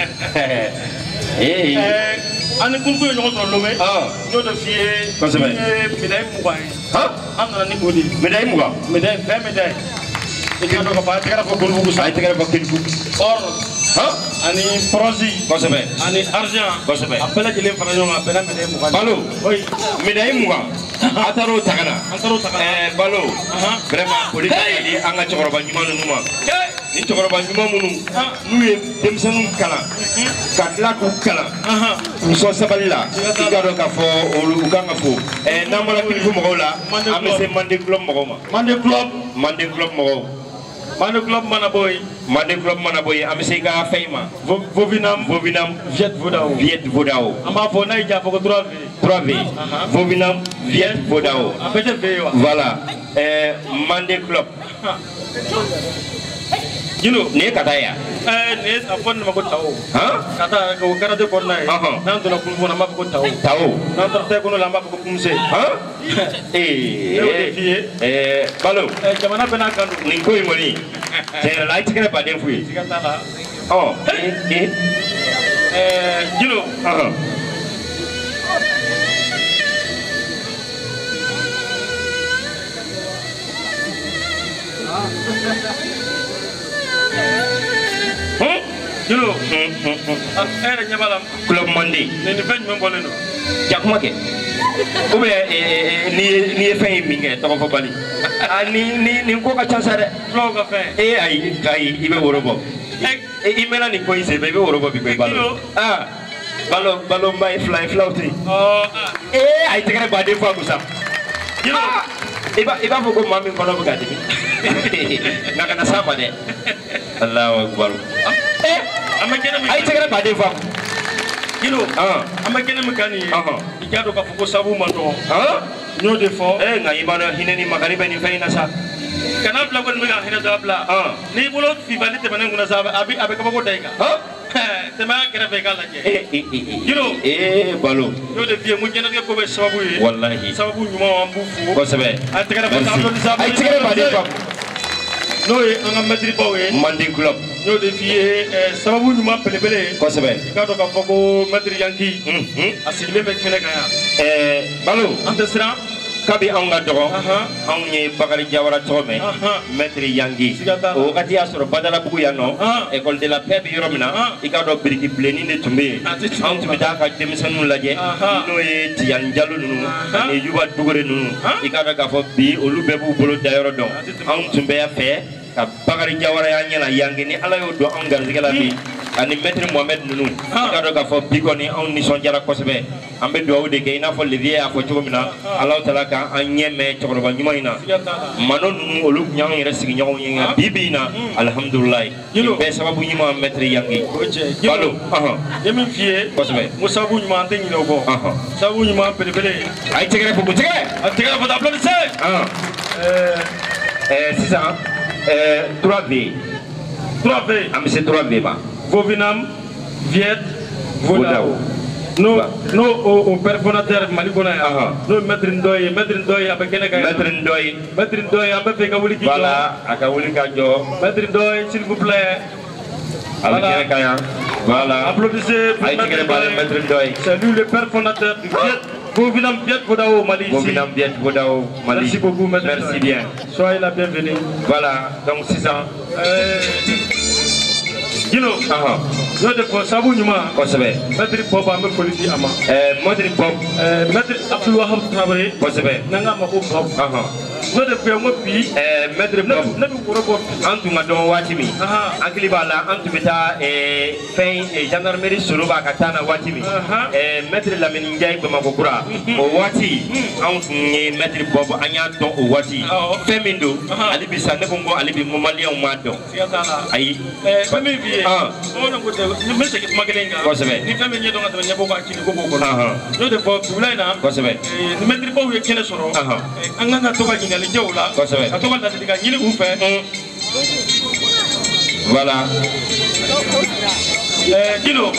An ni Kunfugu ye ɲɔgɔn sɔrɔ Lomé. N y'o de f'i ye. Kosɛbɛ. N ye médaille 20 ye. An nana ni o de ye. Médaille 20. Médaille 20 médailles. I ka dɔn k'a fɔ a ye tɛgɛrɛ fɔ Kunfugu sa. A ye tɛgɛrɛ fɔ Kunfugu. Or ani bronze. Kosɛbɛ. Ani argent. Kosɛbɛ. A bɛɛ lajɛlen fara ɲɔgɔn kan a bɛnna médaille 20. Balo. Médaille 20. A taar'o ta ka na. An taar'o ta ka na. Balo. Vraiment foli ka di an ka cɛkɔrɔba ɲuman ninnu ma. Ni cɛkɔrɔba ɲuman minnu n'u ye denmisɛnninw kalan ka tila k'u kalan k'u sɔn sabali la i ka dɔn k'a fɔ olu u kan ka fo n'an bɔra Kunfugu mɔgɔw la an bɛ se Mande club mɔgɔw ma. Mande club mɔgɔw. Mande club mana bɔ yen an bɛ se i ka fɛn ma. Vovinam Viet Vodao an b'a fɔ n'a y'i diya fɔ ko 3V Vovinam Viet Vodao a bɛɛ tɛ V ye wa. Voilà Mande club. Jino nin ye ka taa yan. Nin ye a fɔ nin ma ko Tao. Ka taa o karaté kɔnɔna ye. N'an donna Kunfugu kɔnɔ an b'a fɔ ko Tao. N'an taara taekwondo la an b'a fɔ ko Kumse. Ne y'o de f'i ye. Balo. Jamana bɛɛ n'a kan don. Nin ko in kɔni tiɲɛ yɛrɛ la a ye tɛgɛrɛ baden f'u ye. Siga t'a la. Jino. Jilo, yɛrɛ ɲɛ b'a la. Club Mande. Nin fɛn jumɛn bɔlen don? Jakuma kɛ. Ou bien n'i ye fɛn in min kɛ tɔgɔ fɔ bali. Nin ko ka ca sa dɛ. Fulaw ka fɛn. Ayi i bɛ woro bɔ. I mɛnna nin ko in senfɛ i bɛ woro bɔ bi koyi Balo. Balo ba ye filaw tɛ yen. A ye tɛgɛrɛ baden fɔ a kun sa. I b'a fɔ ko maa min kɔnɔ bɛ ka dimi. Nka kana s'a ma dɛ. Alahu Akbar. An bɛ kɛnɛ min. A ye tɛgɛrɛ baden fɔ a kun. Kilo, an bɛ kɛnɛ min kan nin ye. I k'a dɔn k'a fɔ ko sabu man dɔgɔ. N y'o de fɔ. Nka i b'a dɔn hinɛ ni makari bɛ nin fɛn in na sa. Kana bila kɔni bɛ ka hinɛ dɔ bila. N'i bolo fifali tɛmɛnen kunna sa a bɛ kabako da i kan. Tɛmɛ a kɛrɛfɛ i k'a lajɛ. Kilo. Balo. N y'o de f'i ye n ko diɲɛlatigɛ ko bɛ sababu ye. Walahi. Sababu ɲumanw an b'u fo. Kosɛbɛ. A ye tɛgɛrɛ fɔ sababu ni sababu. A ye tɛgɛrɛ baden fɔ. N'o ye an ka mɛtiribaw ye. Mande club. N y'o de f'i ye sababu ɲuman belebele. Kosɛbɛ. I k'a dɔn k'a fɔ ko mɛtiri Yanki. A sigilen bɛ kɛnɛ kan yan. Balo. An tɛ siran. Kabi anw ka dɔgɔ anw ye Bakari Jawara tɔgɔ mɛn Maître Yangi o wagati y'a sɔrɔ Badalabugu yan nɔ école de la paix bɛ yɔrɔ min na i k'a dɔn biriki bilenni de tun bɛ yen anw tun bɛ taa ka denmisɛnninw lajɛ n'o ye Tiyan Jalo ninnu ani Yuba Dugure ninnu i k'a dɔn k'a fɔ bi olu bɛɛ b'u bolo dayɔrɔ dɔn anw tun bɛ yan fɛ ka Bakari Jawara y'an ɲɛna Yangi ni Ala y'o dɔn anw garijɛgɛ la bi ani maître Mohamed Nounou ka do ka fo bi koni on ni son jara kosebe ambe do de ke ina fo levier a fo chogomina Allah taala ka an nyeme chokoroba nyuma ina manon Nounou olu nyang ira sigi nyaw nyinga bibina alhamdulillah be sababu nyima maître yangi balo yemin fie kosebe musabu nyuma ante nyino ko sabu nyuma pele ay tegere fo tegere tegere fo applaudissez c'est ça 3V amse 3V ba Vovinam Viet Vodao no au perfonateur malikona no maître Ndoye abekene ka maître Ndoye abefe ka wuli ki voilà aka wuli ka jo maître Ndoye s'il vous plaît abekene ka ya voilà applaudissez maître Ndoye c'est lui le père fondateur du Viet Vovinam Viet Vodao Mali ici. Vovinam Viet Vodao Mali. Merci beaucoup, maître. Merci bien. Soyez la bienvenue. Voilà, donc 6 ans. Gino, yo de ko sabu nyuma ko sebe maître Bob am politique ama maître Bob maître Abdou Wahab Traoré ko sebe nanga ma ko Bob yo de ko mo bi maître Bob nabi ko robo antu ngado wati mi akili bala antu beta fin gendarmerie solo ba katana wati mi maître Lamine Ndiaye ko mako kura o wati antu ni maître Bob anya don o wati femindo ali bisa ne bongo ali bi mo malian ma don ayi fami bi on ko de me se magalenga ko sebe ni fami nyedo ngata nyabo ko akini ko ko yo de Bob bulana ko sebe ni maître Bob ye kene soro anga to ka nyale jewla ko sebe to ka diga nyili u fe voilà Gino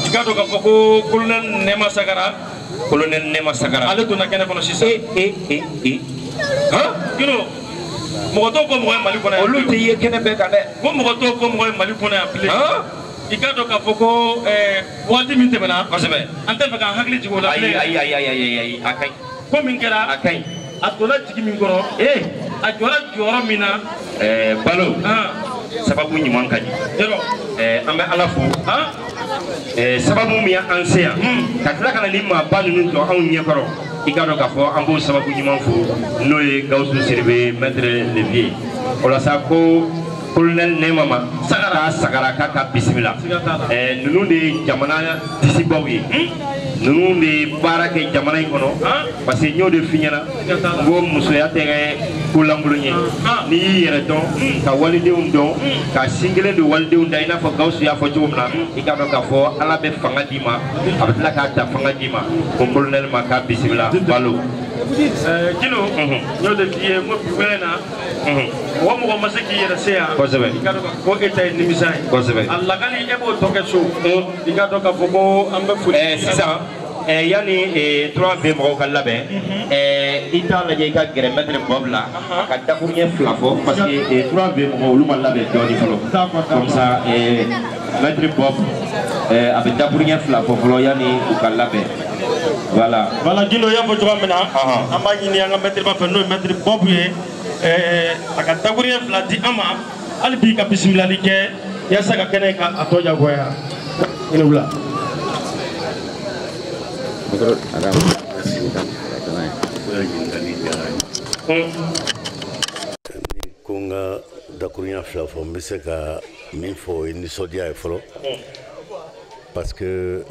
igado ka foko colonel Nema Sagara ale to na kene kono sisa Gino mo to ko mo Mali kono olu te ye kene be kale ko mo to ko mo Mali kono appelé igado ka foko wati min temena ko sebe ante fa ka hakli jigo la ay akai ko min kera akai atola jigi min koro a jora mina balo sababu nyuman kaji dero ambe ala fo sababu mi an se ya ka tila kana ni ma ba nunu to anw ɲɛ kɔrɔ i ka dɔn k'a fɔ an b'o sababu ɲuman fo n'o ye Gawusu Sidibe maître Levier o la sa ko colonel Nema Sagara k'a ka bisimila ninnu de ye jamana disibaw ye ninnu de ye baara kɛ jamana in kɔnɔ parce que n y'o de f'i ɲɛna n ko musoya tɛ kɛ ko lankolon ye n'i y'i yɛrɛ dɔn ka walidenw dɔn ka sin kelen don walidenw da i n'a fɔ Gawusu y'a fɔ cogo min na i k'a dɔn k'a fɔ Ala bɛ fanga d'i ma a bɛ tila k'a ta fanga d'i ma ko colonel ma k'a bisimila balo. Kilo y'o de f'i ye n ko bi wɛrɛ na mɔgɔ mɔgɔ ma se k'i yɛrɛ se yan kosɛbɛ i ka dɔn ko e ta ye nimisa ye kosɛbɛ a lakali e b'o tɔ kɛ so i ka dɔn k'a fɔ ko an bɛ foli sisan yani 3V mɔgɔw ka labɛn i t'a lajɛ i ka gɛrɛ maître Bob la a ka dakuruɲɛ 2 fɔ parce que 3V mɔgɔw olu ma labɛn dɔɔni fɔlɔ comme ça maître Bob a bɛ dakuruɲɛ 2 fɔ fɔlɔ yani u ka labɛn voilà Gino y'a fɔ cogoya min na an b'a ɲini an ka maître ba fɛ n'o ye maître Bob ye a ka dakuruɲɛ 2 di an ma hali bi ka bisimilali kɛ yasa ka kɛnɛ ka a tɔ jagoya i ni wula ko n ka dakuruɲɛ 2 fɔ n bɛ se ka min fɔ o ye nisɔndiya ye fɔlɔ parce que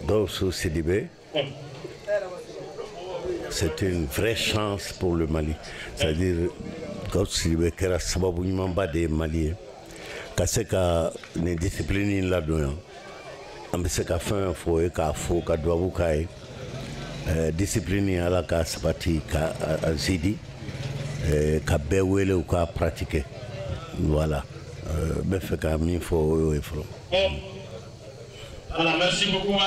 Gawusu Sidibe c'est une vraie chance pour le Mali, c'est-à-dire Gawusu Sidibe kɛra sababu ɲumanba de ye Mali ye ka se ka nin discipline in ladon yan an bɛ se ka fɛn fɔ ye k'a fo ka dubabu k'a ye discipline Ala ka sabati ka sidi ka bɛɛ wele u ka pratiquer voilà n bɛ fɛ ka min fɔ o y'o ye fɔlɔ. Voilà, merci beaucoup.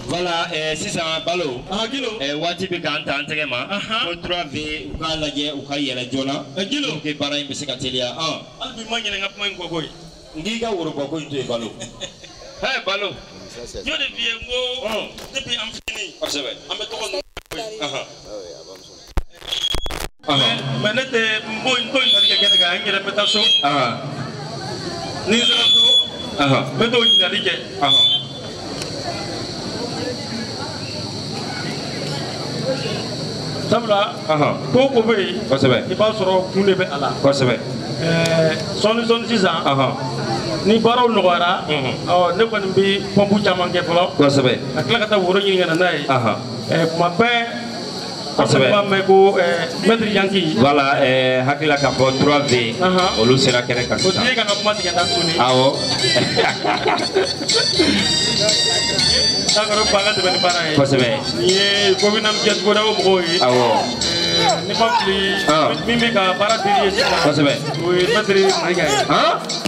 Voilà, sisan balo waati bɛ k'an ta an tɛgɛ ma ko 3V u k'a lajɛ u ka yɛlɛ joona pour que baara in bɛ se ka teliya hali bi ma ɲinɛ n ka kuma in kɔ koyi n k'i ka worobɔ ko in to yen balo balo y'o de f'i ye n ko depuis an fitini kosɛbɛ an bɛ tɔgɔ ninnu mais ne tɛ n ko in tali kɛ kɛnɛ kan n yɛrɛ bɛ taa so ni n sera so n bɛ t'o ɲininkali kɛ sabula ko ko bɛ yen kosɛbɛ i b'a sɔrɔ kun de bɛ a la kosɛbɛ sɔɔni sisan ni baaraw nɔgɔyara ne kɔni bɛ pɔnpu caman kɛ fɔlɔ kosɛbɛ ka tila ka taa woro ɲini ka na n'a ye kuma bɛɛ kosɛbɛ b'a mɛn ko maître Yanki voilà hakilila k'a fɔ 3V olu sera kɛnɛ kan sisan o tigi ka na kuma tigɛ taa tuguni awɔ d'accord ko an ka tɛmɛ ni baara ye kosɛbɛ nin ye Bovinam Jet Bodawo mɔgɔw ye awɔ ni ma fili min bɛ ka baara diri ye sisan kosɛbɛ o ye maître Mayiga ye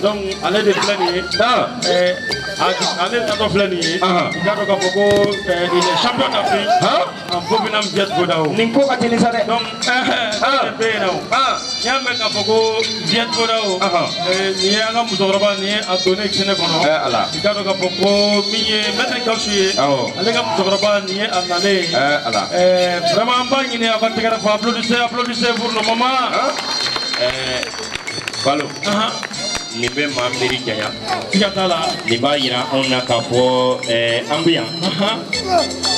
donc ale de filɛ nin ye ale natɔ filɛ nin ye i k'a dɔn k'a fɔ ko il est champion d'Afrique en Bovinam Jet Bodawo nin ko ka teli sa dɛ donc bɛ yen nɔ n'i y'a mɛn k'a fɔ ko Jet Bodawo nin ye an ka musokɔrɔba nin ye a donné kɛnɛ kɔnɔ i k'a dɔn k'a fɔ ko min ye maître Gawusu ye ale ka musokɔrɔba nin ye a nalen ye vraiment an b'a ɲini a ka tɛgɛrɛ fɔ applaudissez pour le moment Balo nin bɛ maa miiri janya siga t'a la nin b'a yira anw na k'a fɔ an bɛ yan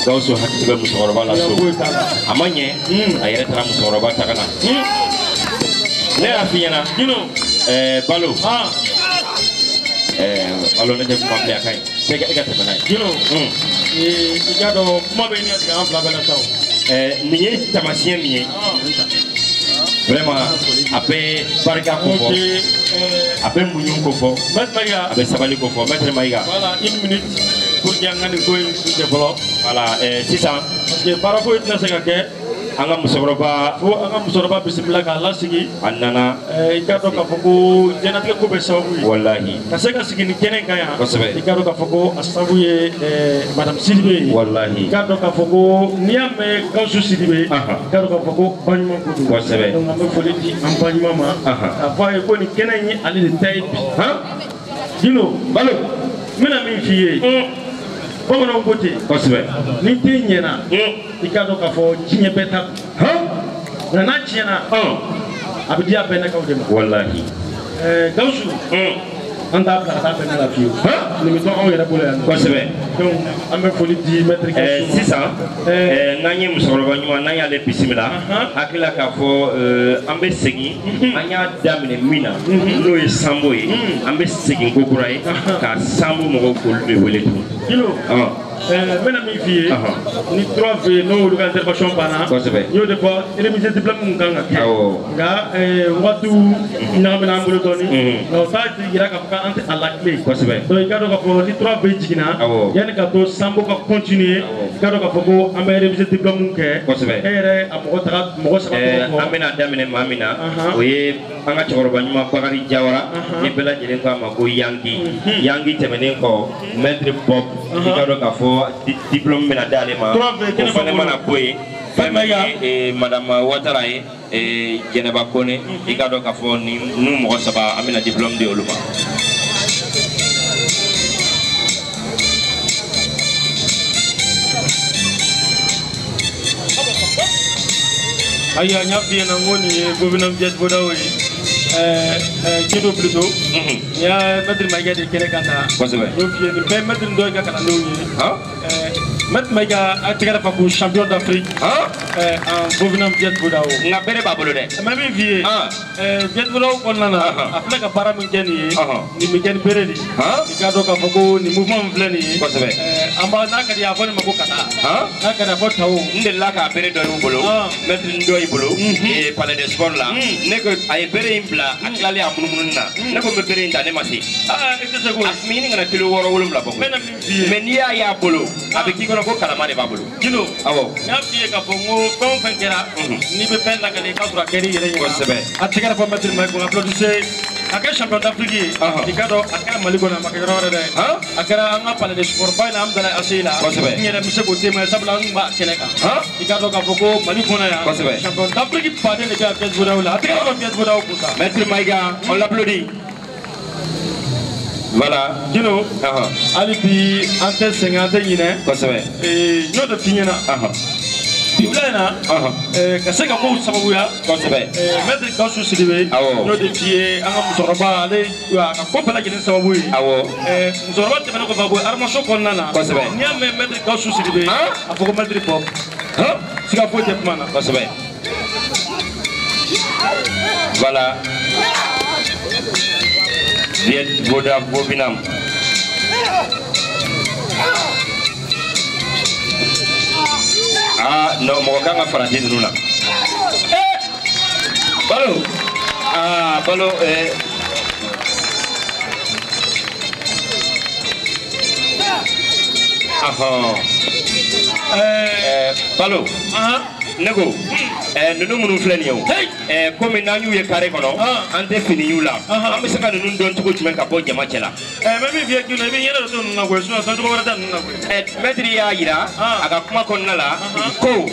Gawusu hakili bɛ musokɔrɔba la so a ma ɲɛ a yɛrɛ taara musokɔrɔba ta ka na ne y'a f'i ɲɛna Balo Balo ne tɛ kuma bilen a ka ɲi e ka tɛmɛ n'a ye i k'a dɔn kuma bɛ ɲɛ tigɛ an fila bɛɛ la sa nin ye taamasiyɛn min ye vraiment a bɛ barika ko fɔ a bɛ muɲu ko fɔ a bɛ sabali ko fɔ maître Mayiga voilà une minute pour que an ka nin ko in kuncɛ fɔlɔ voilà sisan parce que baara foyi tɛna se ka kɛ an ka musokɔrɔba bisimila k'a lasigi a nana i k'a dɔn k'a fɔ ko diɲɛlatigɛ ko bɛ sababu ye walahi ka se ka sigi nin kɛnɛ kan yan kosɛbɛ i k'a dɔn k'a fɔ ko a sababu ye madame Sidibe ye walahi i k'a dɔn k'a fɔ ko n'i y'a mɛn Gawusu Sidibe i k'a dɔn k'a fɔ ko baɲuman ko don kosɛbɛ donc an bɛ foli di an baɲuman ma k'a fɔ a ye ko nin kɛnɛ in ye ale de ta ye bi Dino Balo n bɛna min f'i ye bamananw ko ten kosɛbɛ ni den ɲɛna i k'a dɔn k'a fɔ diɲɛ bɛɛ ta nka n'a tiɲɛna a bɛ di a bɛnnɛkaw de ma walahi Gawusu an t'a bila ka taa bɛnnɛ la fiyewu nin bɛ to anw yɛrɛ bolo yan kosɛbɛ donc an bɛ foli di maître Gawusu sisan n'an ye musokɔrɔba ɲuman n'an y'ale bisimila hakilila k'a fɔ an bɛ segin an y'a daminɛ min na n'o ye Sambo ye an bɛ segin ko kura ye ka Sambo mɔgɔw k'olu de wele tun n bɛna min f'i ye ni 3V n'olu ka intervention banna n y'o de fɔ réviser diplôme min kan ka kɛ nka wagatiw ɲagamina an bolo dɔɔni nka o t'a yira k'a fɔ k'an tɛ a la tile kosɛbɛ donc i k'a dɔn k'a fɔ ni 3V jiginna yanni ka to Sambo ka continuer i k'a dɔn k'a fɔ ko an bɛ réviser diplôme min kɛ kosɛbɛ e yɛrɛ a mɔgɔ saba tɔgɔ fɔ an bɛna daminɛ maa min na o ye an ka cɛkɔrɔba ɲuman Bakari Jawara ni bɛɛ lajɛlen k'a ma ko Yangi tɛmɛnen kɔ maître Bob i k'a dɔn k'a fɔ diplôme bɛna d'ale ma o fana mana bɔ yen fɛn min ye madame Ouattara ye Jɛnɛba Kone i k'a dɔn k'a fɔ ninnu mɔgɔ saba an bɛna diplôme di olu ma. ayi an y'a f'i ɲɛna n ko nin ye Bovinam Jet Bodawo ye Kedo plutôt n y'a maître Mayiga de kɛnɛ kan ta kosɛbɛ n y'o f'i ye nin bɛɛ maître dɔ ka kalandenw ye maître Mayiga a tɛgɛ dafa ko champion d'Afrique en Bovinam Jet Bodawo nka bere b'a bolo dɛ n bɛ min f'i ye Jet Bodawo kɔnɔna na a filɛ ka baara min kɛ nin ye nin bɛ kɛ ni bere de i k'a dɔn k'a fɔ ko nin mouvement min filɛ nin ye kosɛbɛ an b'a n'a ka di a fɔ nin ma ko kata n'a ka di a fɔ tawo n delila k'a bere dɔ y'u bolo maître dɔ y'i bolo palais de sport la ne ko a ye bere in bila a tilalen a munumunu na ne ko n bɛ bere in ta ne ma se i tɛ se k'o a ɲini kana kilo 6-7 bɔ n bɛna min f'i ye mais n'i y'a y'a bolo a bɛ k'i kɔnɔ ko kalama de b'a bolo Dino awɔ n y'a f'i ye k'a fɔ n ko fɛn o fɛn kɛra n'i bɛ fɛn lakale i k'a sɔrɔ a kɛr'i yɛrɛ ɲɛna kosɛbɛ a tɛgɛ fɔ maître Mayiga ko applaudissez a kɛ champion d'Afrique ye i k'a dɔn a kɛra Mali kɔnɔ a ma kɛ yɔrɔ wɛrɛ dɛ a kɛra an ka palais de sport ba in na an bɛ taa ACI la kosɛbɛ n yɛrɛ bɛ se k'o témoigner sabula n tun b'a kɛnɛ kan i k'a dɔn k'a fɔ ko Mali kɔnɔ yan kosɛbɛ champion d'Afrique baden de kɛ a Jet Bodawo la a tɛgɛ fɔ Jet Bodawo kun sa maître Mayiga on l'applaudit voilà Dino hali bi an tɛ sɛgɛn an tɛ ɲinɛ kosɛbɛ n y'o de f'i ɲɛna bi bila in na ka se ka kow sababuya kosɛbɛ maître Gawusu Sidibe n y'o de f'i ye an ka musokɔrɔba ale a ka ko bɛɛ lajɛlen sababu ye musokɔrɔba tɛmɛnen kɔfɛ a ko armation kɔnɔna na kosɛbɛ n'i y'a mɛn maître Gawusu Sidibe a fɔ ko maître Bob siga foyi tɛ kuma na kosɛbɛ voilà Viet Boda Bobinam. Ah, no, Mokanga Francine Luna. Balo. Ah, Balo, Balo. Nego. Nunu munu filɛ nin ye o komi n'an y'u ye carré kɔnɔ an tɛ fini y'u la an bɛ se ka ninnu dɔn cogo jumɛn ka bɔ jama cɛ la. N bɛ min f'i ye Gino i bɛ ɲɛnɛ dɔ to ninnu na koyi sinon dɔncogo wɛrɛ tɛ ninnu na koyi. Maître y'a yira a ka kuma kɔnɔna la ko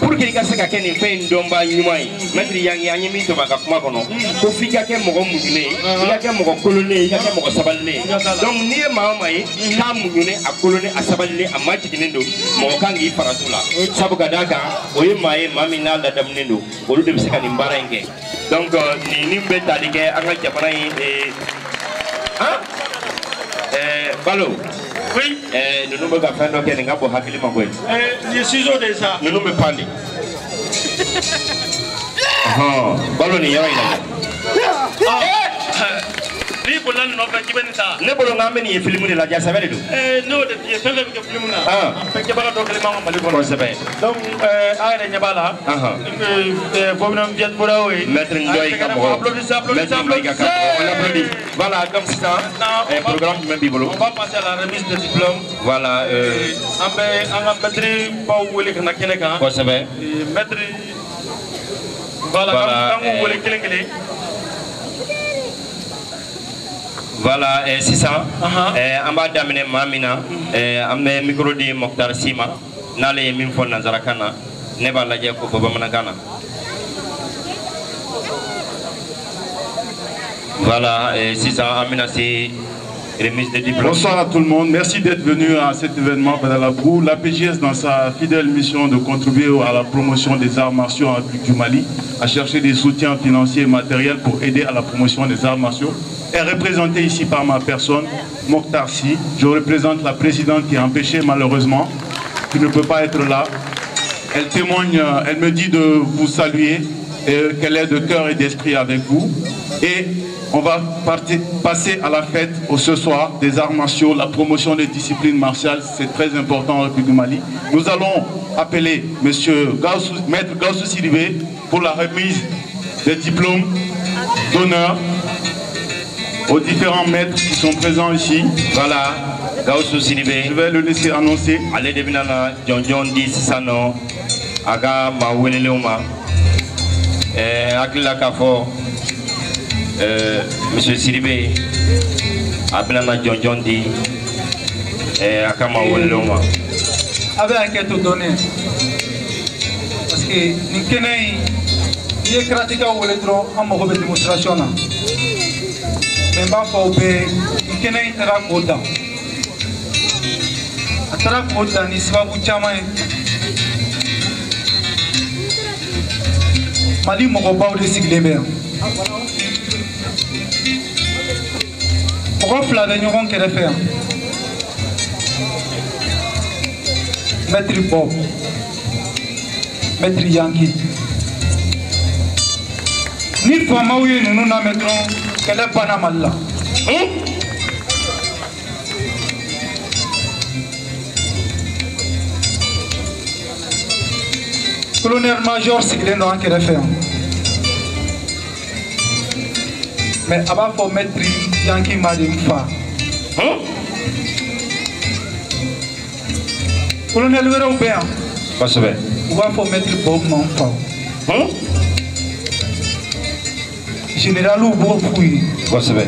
pour que i ka se ka kɛ nin fɛn in dɔnba ɲuman ye Maître Yangi an ye min tɔmɔ a ka kuma kɔnɔ ko f'i ka kɛ mɔgɔ muɲunen i ka kɛ mɔgɔ kolonlen i ka kɛ mɔgɔ sabalilen donc n'i ye maa o maa ye k'a muɲunen a kolonlen a sabalilen a majiginen don mɔgɔ kan k'i faratu la sabu ka d'a kan o ye maa ye maa min n'a ladamunen don olu de bɛ se ka nin baara in kɛ donc nin bɛ tali kɛ an ka jamana in Balo oui ninnu bɛ ka fɛn dɔ kɛ nin ka bɔ hakili ma koyi nin ye ciseau de ye sa ninnu bɛ pan de Balo nin yɔrɔ in lajɛ n'i bolila nin nɔfɛ k'i bɛ nin ta ne bolo n'an bɛ nin ye film de lajɛ sɛbɛ de don n'o de ye fɛn fɛn bɛ kɛ film na an bɛɛ kɛbaga dɔ kelen b'an ka Mali kɔnɔ kosɛbɛ donc an yɛrɛ ɲɛ b'a la Bobinam Viet Boda o ye Maître Ndoye ka mɔgɔ Maître Ndoye ka mɔgɔ on applaudit voilà donc sisan programme jumɛn b'i bolo on va passer à la remise des diplômes voilà an bɛ an ka maître baw wele ka na kɛnɛ kan kosɛbɛ maître voilà k'an k'u wele kelen kelen. Voilà, sisan an b'a daminɛ maa min na an bɛ micro di Mokhtar Sy ma n'ale ye min fɔ nanzarakan na ne b'a lajɛ k'o fɔ bamanankan na. Voilà, sisan an bɛna se remise de diplôme. Bonsoir à tout le monde, merci d'être venu à cet événement Badalabrou. La PGS, dans sa fidèle mission de contribuer à la promotion des arts martiaux en République du Mali, a cherché des soutiens financiers et matériels pour aider à la promotion des arts martiaux, est représentée ici par ma personne, Mokhtar Sy. Je représente la présidente qui est empêchée malheureusement, qui ne peut pas être là. Elle témoigne, elle me dit de vous saluer et qu'elle est de cœur et d'esprit avec vous. Et on va passer à la fête ce soir des arts martiaux, la promotion des disciplines martiales, c'est très important en République du Mali. Nous allons appeler Maître Gaussou Sidibé pour la remise des diplômes d'honneur aux différents maîtres qui sont présents ici. Voilà, Gaussou Sidibé. Je vais le laisser annoncer. Allez, devinana, John dit Sano, Aga Maweleleuma, Akila Kafo, Monsieur Sidibé, Abinana John dit, Aga Maweleleuma. Avec un quête donné. Parce que Nikenei, il y a Kratika ou les droits en mauvaise démonstration. Mais pas pour payer, Nikenei sera content. A sera content, il sera bouchama. Mali Mogoba ou les Siglébert. Pourquoi flatter nous on qu'elle fait? Maître Bob, Maître Yankee. Ni fama ou nous n'a mettrons qu'elle est pas mal. Colonel-major Siglé non qu'elle fait. Mais avant faut Maître Yankee m'a dit fa. Colonel européen. Pas ça va. On va faut mettre Bob mon fa. Général ou beau fouille. Pas ça va.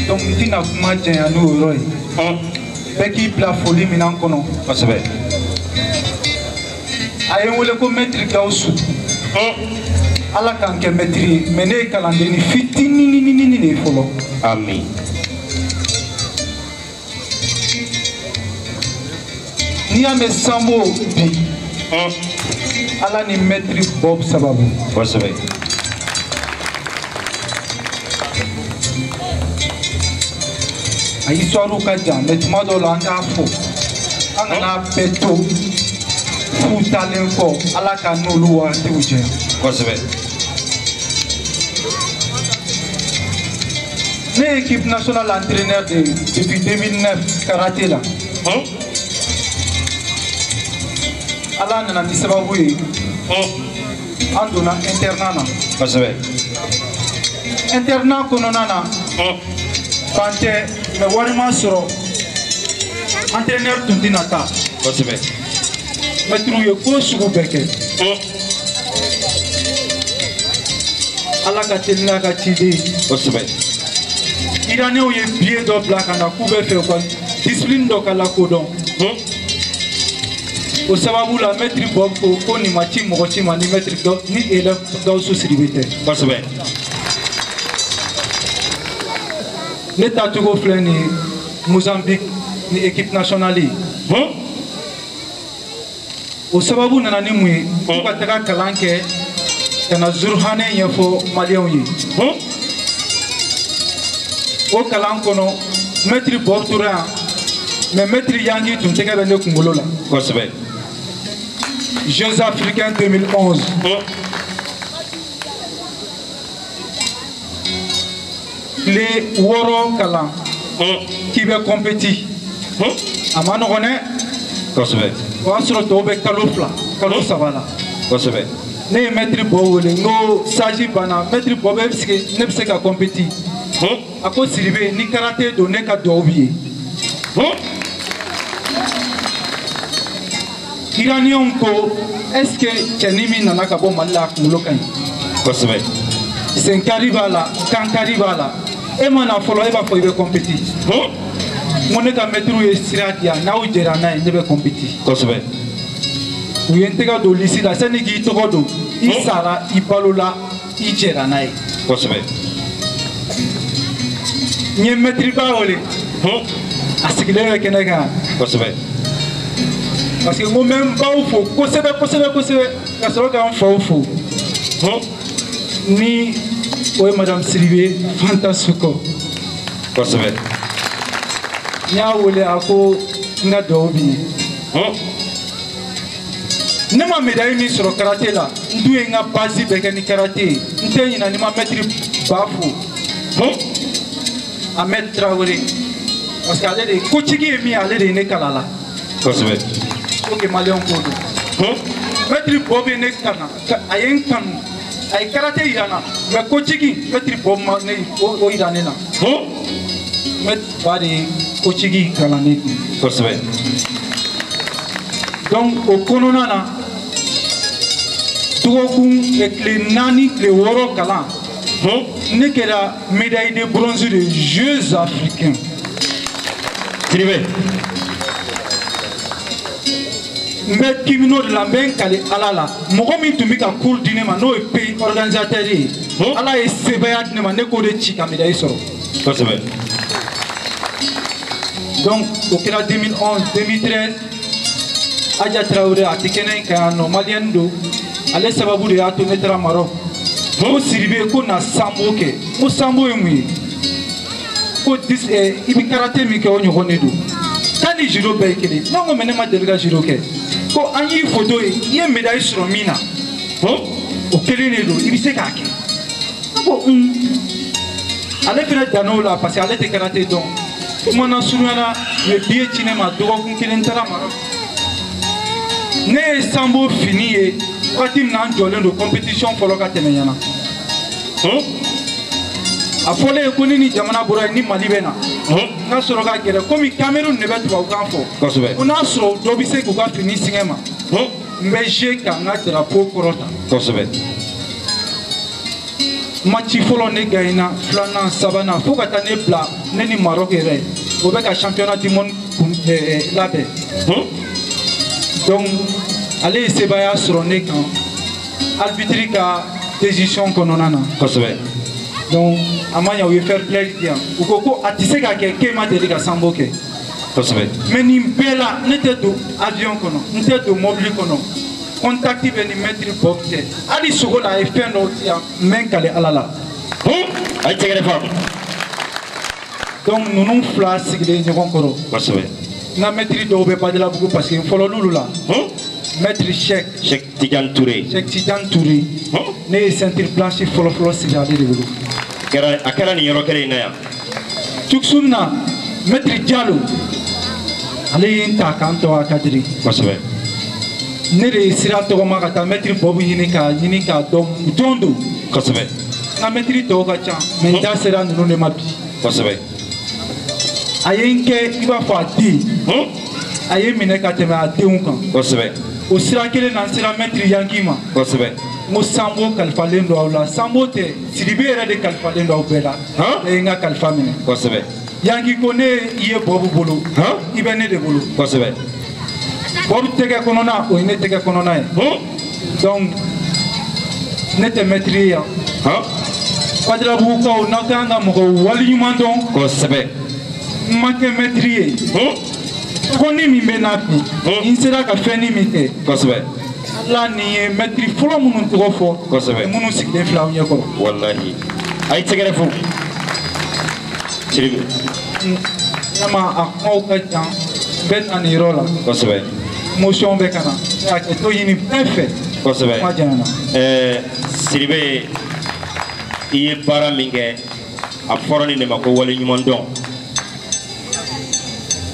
Donc il n'a pas dit à nous Roy. Beki pla folie minan kono. Pas ça va. Aye wole ko mettre Gaussou. Ala kan ke mettre mene kalandeni fitini ni ne folo. Amen. Ni ame sambo bi. Ala ni mettre Bob sababu. Pas ça va. Ayi soiru ka jan mais tuma dɔw la an k'a fɔ an kana bɛɛ to f'u talen kɔ ala ka n'olu waatiw jɛ. Kosɛbɛ. Ne équipe nationale entraîneur depuis 2009 karaté là. Ala nana ni sababu ye. An donna internat na. Kosɛbɛ. Internat kɔnɔna na. Fan tɛ mais wari ma sɔrɔ. Entraîneur tun tɛna taa. Kosɛbɛ. Maître ye ko sugu bɛɛ kɛ. Ala ka teli n'a ka ciden ye. Kosɛbɛ. Iraniyɛnw ye billet dɔ bila ka na k'u bɛ fɛ ka discipline dɔ ka lakodɔn. O sababu la maître Bob ko nin ma ci mɔgɔ ci ma ni maître ni élève Gawusu Sidibe tɛ. Kosɛbɛ. Ne taacogo filɛ nin ye Mozambique ni équipe nationale ye. O sababu nana ni mun ye k'u ka taga kalan kɛ ka na Zurhane ɲɛfɔ maliyɛnw ye. O kalan kɔnɔ maître Bob tora yan mais maître Yangi tun tɛgɛ bɛ ne kunkolo la. Kosɛbɛ. Jeux africains 2011. Tile 6 kalan k'i bɛ compétit. A ma nɔgɔn dɛ. Kosɛbɛ. O y'a sɔrɔ tɔw bɛ kalo 2 kalo 3 la. Kosɛbɛ. Ne ye maître Bob wele n ko sage banna maître Bob ne bɛ se ka compétit. A ko Sidibe ni karaté don ne ka duwawu b'i ye. Iraniyɛnw ko est-ce que cɛnin min nana ka bɔ Mali la a kunkolo ka ɲi. Kosɛbɛ. Senkari b'a la kankari b'a la e ma na fɔlɔ e b'a fɔ i bɛ compétit. N ko ne ka maître ye sira di yan n'aw jɛra n'a ye ne bɛ compétit. Kosɛbɛ. U ye n tɛgɛ don lisi la sanni k'i tɔgɔ don i sara i balola i jɛra n'a ye. Kosɛbɛ. N ye maître ba wele a sigilen bɛ kɛnɛ kan. Kosɛbɛ. Parce que n ko n bɛ n baw fo kosɛbɛ kosɛbɛ kosɛbɛ ka sɔrɔ ka n faw fo. Ni o ye madame Sidibe Fanta Suko. Kosɛbɛ. N y'a wele a ko n ka duwawu b'i ye. Ne ma médaille min sɔrɔ karaté la n dun ye n ka base bɛɛ kɛ ni karaté ye n tɛ ɲinɛ ni ma maître ba fo. Ahmed Traoré parce que ale de kocigi ye min ye ale de ye ne kala la. Kosɛbɛ. Donc maliyɛnw k'o don. Maître Bob ye ne kana a ye n kanu a ye karaté yira n na mais kocigi maître Bob ma ne o yira ne na. Maître ba de ye kocigi kalan ne kun. Kosɛbɛ. Donc o kɔnɔna na dɔgɔkun tile 4 tile 6 kalan ne kɛra médaille de bronze de Jeux africains. Sidibe. N bɛ kimino de la n bɛ n kale ala la mɔgɔ min tun bɛ ka cours di ne ma n'o ye pays organisateur ye ala ye sebaya di ne ma ne k'o de ci ka médaille sɔrɔ. Kosɛbɛ. Donc o kɛra 2011 2013 Adja Traoré a tɛ kɛnɛ in kan yan nɔ maliyɛn don ale sababu de y'a to ne taara Maroc. Ko Sidibe ko na sambo kɛ ko sambo ye mun ye ko i bɛ karaté min kɛ o ɲɔgɔn de don k'a ni judo bɛɛ ye kelen ne ko mais ne ma deli ka judo kɛ ko an y'i photo ye i ye médaille sɔrɔ min na o kelen de don i bɛ se k'a kɛ ne ko ale fana dann'o la parce que ale tɛ karaté dɔn kumana surunyana u ye billet ci ne ma dɔgɔkun kelen taara Maroc ne ye sambo fini ye waati min na an jɔlen don compétition fɔlɔ ka tɛmɛ ɲɛna a fɔlen ye ko ni ni jamana bɔra yen ni Mali bɛ na n ka sɔrɔ ka gɛrɛ komi Cameroun de bɛ tubabukan fɔ ko n'a sɔrɔ dɔ bɛ se k'u ka fini singɛ ma n bɛ jeu ka n ka drapeau kɔrɔta. Kosɛbɛ. Match fɔlɔ ne gagnena filanan sabanan fo ka taa ne bila ne ni Maroc yɛrɛ o bɛ ka championnat du monde labɛn donc ale ye sebaya sɔrɔ ne kan arbitre ka décision kɔnɔna na. Kosɛbɛ. Donc a ma ɲɛ u ye fair play di yan u ko ko a tɛ se ka kɛ k'e ma deli ka sambo kɛ. Kosɛbɛ. mais nin bɛɛ la ne tɛ don avion kɔnɔ n tɛ don mobili kɔnɔ contact bɛ ni maître Bob cɛ hali sogo la a ye fɛn dɔw di yan n bɛ n kale ala la. a ye tɛgɛrɛ fɔ. donc ninnu fila sigilen ɲɔgɔn kɔrɔ. Kosɛbɛ. n ka maître dɔw bɛ Badalabugu parce que n fɔlɔ l'olu la. maître Cheikh Tidiane Touré. Cheikh Tidiane Touré. ne ye ceinture blanche fɔlɔfɔlɔ sigi ale de bolo. A kɛra nin yɔrɔ kelen in na yan. Tuksuna, Maître Diallo, allez ta kanto akadri. Kosebe. Nere sira to makata Maître Bobu yinika dom tondo. Kosebe. Na Maître to kacha, menta sera no ne mapi. Kosebe. Ayenke iba fa di. Aye mine ka teme a denw kan. Kosebe. O sira kelen na sira Maître Yangi ma. Kosebe. Mo sambo kalifalen do aw la. Sambo tɛ Sidibe yɛrɛ de kalifalen do aw bɛɛ la. Ne ye n ka kalifa minɛ. Kosebe. Yangi ko ne i ye Bobu bolo. I bɛ ne de bolo. Kosebe. Bobu tɛgɛ kɔnɔna o ye ne tɛgɛ kɔnɔna ye. Donc ne tɛ Maître ye yan. Badalabugukaw n'aw t'an ka mɔgɔw waleɲuman dɔn. Kosɛbɛ. N ma kɛ Maître ye. Kɔni min bɛ n'a bi. N sera ka fɛnni min kɛ. Kosɛbɛ. Ala nin ye Maître fɔlɔ minnu tɔgɔ fɔ. Kosɛbɛ. Minnu sigilen filɛ aw ɲɛkɔrɔ. Walahi. A ye tɛgɛrɛ fo. Siribe. Vraiment a kumaw ka ca bɛɛ ta nin yɔrɔ la. Kosɛbɛ. Motion bɛ ka na. A kɛ to ɲini bɛɛ fɛ. Kosɛbɛ. Kuma jɛna na. Siribe, i ye baara min kɛ a fɔra nin de ma ko waleɲuman dɔn.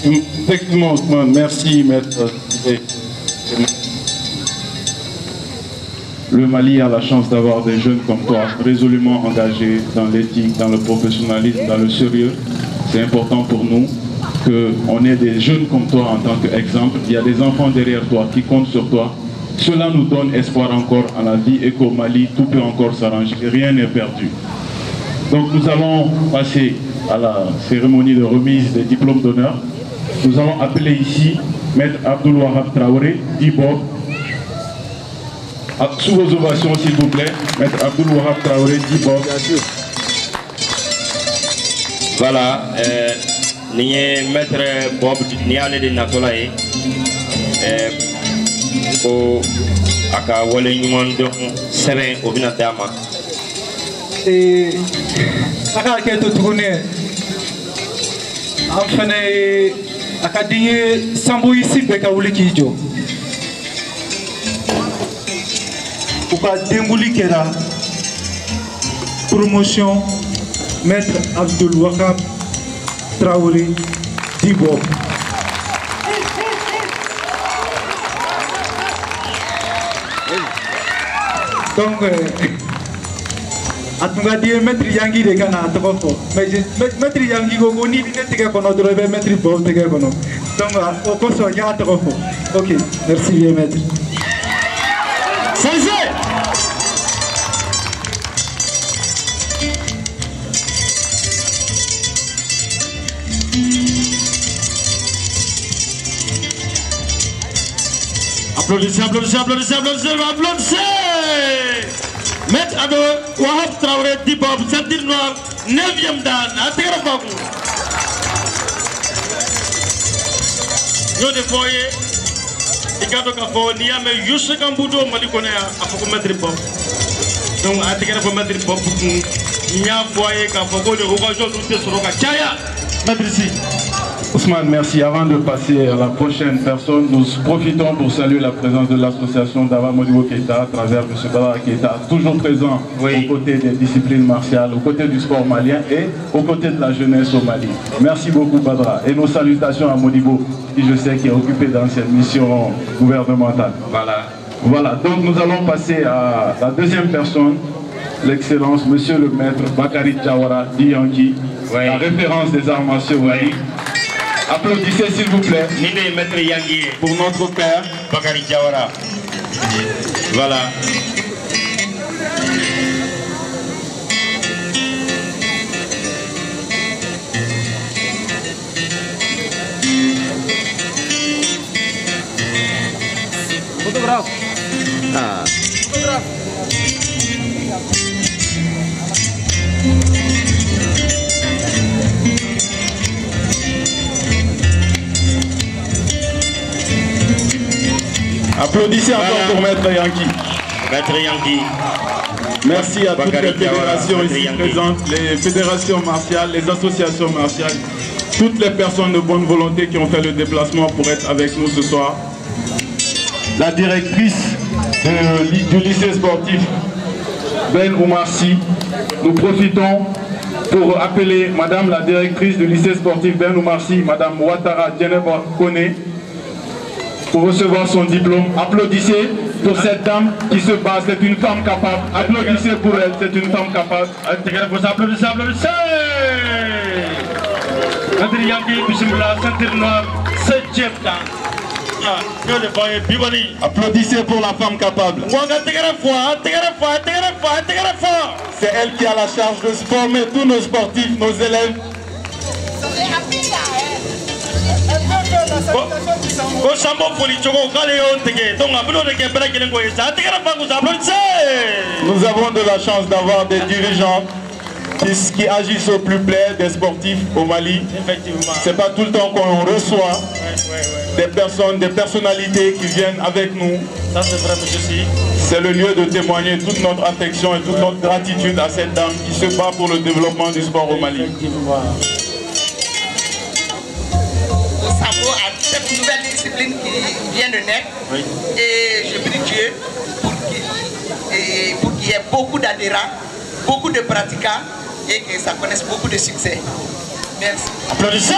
Effectivement, Ousmane, merci, maître. Le Mali a la chance d'avoir des jeunes comme toi, résolument engagés dans l'éthique, dans le professionnalisme, dans le sérieux. C'est important pour nous qu'on ait des jeunes comme toi en tant qu'exemple. Il y a des enfants derrière toi qui comptent sur toi. Cela nous donne espoir encore à la vie et qu'au Mali, tout peut encore s'arranger. Rien n'est perdu. Donc nous allons passer à la cérémonie de remise des diplômes d'honneur. Nous allons appeler ici Maître Abdoul Wahab Traoré, Dibob. Sous vos ovations, s'il vous plaît, Maître Abdoul Wahab Traoré, Dibob. Voilà, ni ye Maître Bob ni ale de natola ye ko a ka waleɲuman dɔn sɛbɛn o bɛna d'a ma. A ka hakɛ to tuguni an fɛnɛ ye a ka di n ye sanboyisi bɛɛ ka wuli k'i jɔ. U ka denbuli kɛra promotion Maître Abdoul Wahab Traoré Dibob. Donc a tun ka di ye Maître Yangi de ka na a tɔgɔ fɔ mais Maître Yangi ko ko ni ne tɛgɛ kɔnɔ dɔrɔn i bɛ Maître Bob tɛgɛ kɔnɔ donc o kosɔn n y'a tɔgɔ fɔ. Ok, merci bien Maître. Applaudissez, applaudissez, applaudissez, applaudissez, applaudissez. Maître Abdoul Wahab Traoré Dibob, ceinture noire, 9e dan, à Tegrafagou. Nous devons voir, il y a des gens qui ont juste un bout de Malikone à Foko Maître Bob. Donc, à Tegrafagou Maître Bob, il y a un foyer qui a Foko de Rogajo, nous sommes sur Chaya. Maître ici. Ousmane, merci. Avant de passer à la prochaine personne, nous profitons pour saluer la présence de l'association Dava Modibo Keita à travers M. Badara Keita, toujours présent aux côtés des disciplines martiales, aux côtés du sport malien et aux côtés de la jeunesse au Mali. Merci beaucoup Badara. Et nos salutations à Modibo, qui je sais qui est occupé dans cette mission gouvernementale. Voilà, donc nous allons passer à la deuxième personne, l'excellence, Monsieur le Maître Bakari Diawara Diyanki, la référence des arts martiaux au Mali. Applaudissez s'il vous plaît. Nime Maître Yangi pour notre père Bakari Diawara. Voilà. Photographe. Ah. Photographe. Applaudissez encore pour Maître Yangi. Maître Yangi. Merci à toutes les fédérations ici présentes, les fédérations martiales, les associations martiales, toutes les personnes de bonne volonté qui ont fait le déplacement pour être avec nous ce soir. La directrice du lycée sportif Ben Oumarsi, nous profitons pour appeler Madame la directrice du lycée sportif Ben Oumarsi, Madame Ouattara Djeneba Kone, pour recevoir son diplôme. Applaudissez pour cette dame qui se bat, c'est une femme capable. Applaudissez pour elle, c'est une femme capable. Applaudissez, applaudissez. Applaudissez pour la femme capable. C'est elle qui a la charge de former tous nos sportifs, nos élèves. Nous avons de la chance d'avoir des dirigeants qui agissent au plus près des sportifs au Mali. C'est pas tout le temps qu'on reçoit des personnes, des personnalités qui viennent avec nous. C'est le lieu de témoigner toute notre affection et toute notre gratitude à cette dame qui se bat pour le développement du sport au Mali. À cette nouvelle discipline qui vient de naître, et je prie Dieu pour qu'il y ait beaucoup d'adhérents, beaucoup de pratiquants et que ça connaisse beaucoup de succès. Merci. Applaudissez.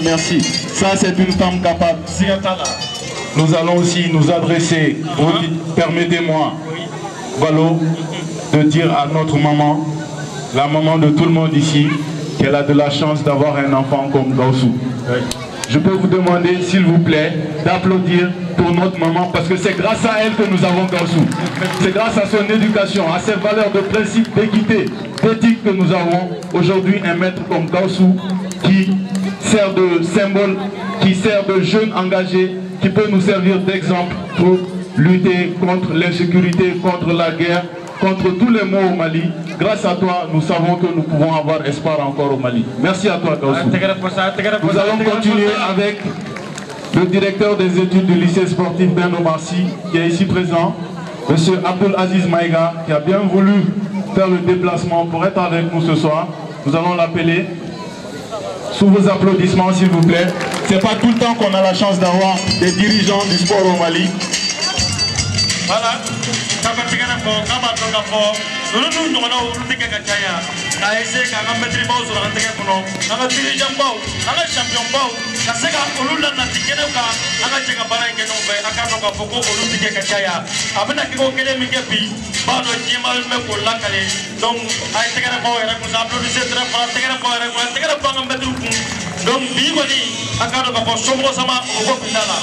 Merci. Ça, c'est une femme capable. Nous allons aussi nous adresser, permettez-moi, Valo, de dire à notre maman, la maman de tout le monde ici, qu'elle a de la chance d'avoir un enfant comme Gaussou. Je peux vous demander, s'il vous plaît, d'applaudir pour notre maman, parce que c'est grâce à elle que nous avons Gaussou. C'est grâce à son éducation, à ses valeurs de principe, d'équité, d'éthique que nous avons aujourd'hui un maître comme Gaussou qui sert de symbole, qui sert de jeune engagé, qui peut nous servir d'exemple pour lutter contre l'insécurité, contre la guerre, contre tous les maux au Mali. Grâce à toi, nous savons que nous pouvons avoir espoir encore au Mali. Merci à toi, Gaussou. Nous allons continuer avec le directeur des études du lycée sportif Ben Oumarsi, qui est ici présent, M. Abdul Aziz Maïga, qui a bien voulu faire le déplacement pour être avec nous ce soir. Nous allons l'appeler. Sous vos applaudissements, s'il vous plaît. C'est pas tout le temps qu'on a la chance d'avoir des dirigeants du sport au Mali. Voilà. Nous nous ka ese ka nga metri baw so nga tege kono nga dirigeant baw nga champion baw ka se ka olu la na tikene ka nga je ka bara ke no be aka no ka foko olu tike ka chaya abena ki ko kele mi ke bi ba do jima me ko la kale donc ay tege na baw era ko sa applaudisser très fort tege na baw era ko tege na baw nga metri ku donc bi ko ni aka do ka fo somo sama o ko finala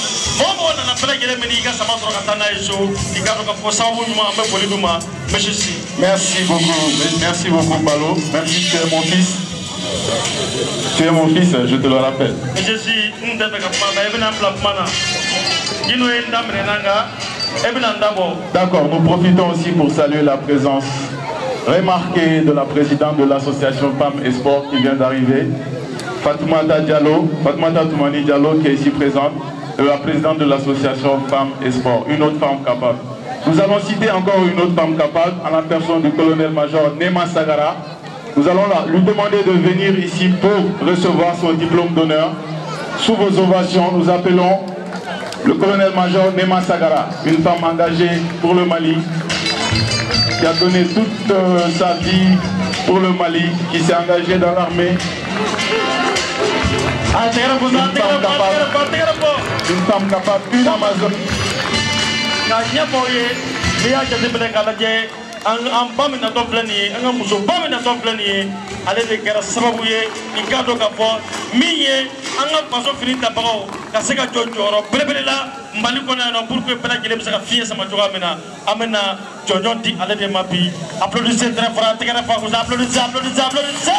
mo na na pele kele mi ni ka sama so ka tana iso ika do ka fo sawu nyuma me boli duma merci beaucoup, merci beaucoup Balo. Merci, tu es mon fils. Tu es mon fils, je te le rappelle. Je suis D'accord, nous profitons aussi pour saluer la présence remarquée de la présidente de l'association Femmes et Sport qui vient d'arriver, Fatoumata Diallo, Fatoumata Toumani Diallo qui est ici présente, la présidente de l'association Femmes et Sport, une autre femme capable. Nous allons citer encore une autre femme capable, en la personne du colonel-major Nema Sagara. Nous allons lui demander de venir ici pour recevoir son diplôme d'honneur. Sous vos ovations, nous appelons le colonel-major Nema Sagara, une femme engagée pour le Mali, qui a donné toute sa vie pour le Mali, qui s'est engagée dans l'armée. Une femme capable, une Amazone. An ba min natɔ filɛ nin ye an ka muso ba min natɔ filɛ nin ye ale de kɛra sababu ye i k'a dɔn k'a fɔ min ye an ka faso fini tabagaw ka se ka jɔ jɔyɔrɔ belebele la Mali kɔnɔ yan nɔ pour que bɛɛ lajɛlen bɛ se ka fiɲɛ sama cogoya min na an bɛ na jɔnjɔn di ale de ma bi applaudissez très fort a tɛgɛrɛ fa gosi applaudissez applaudissez applaudissez.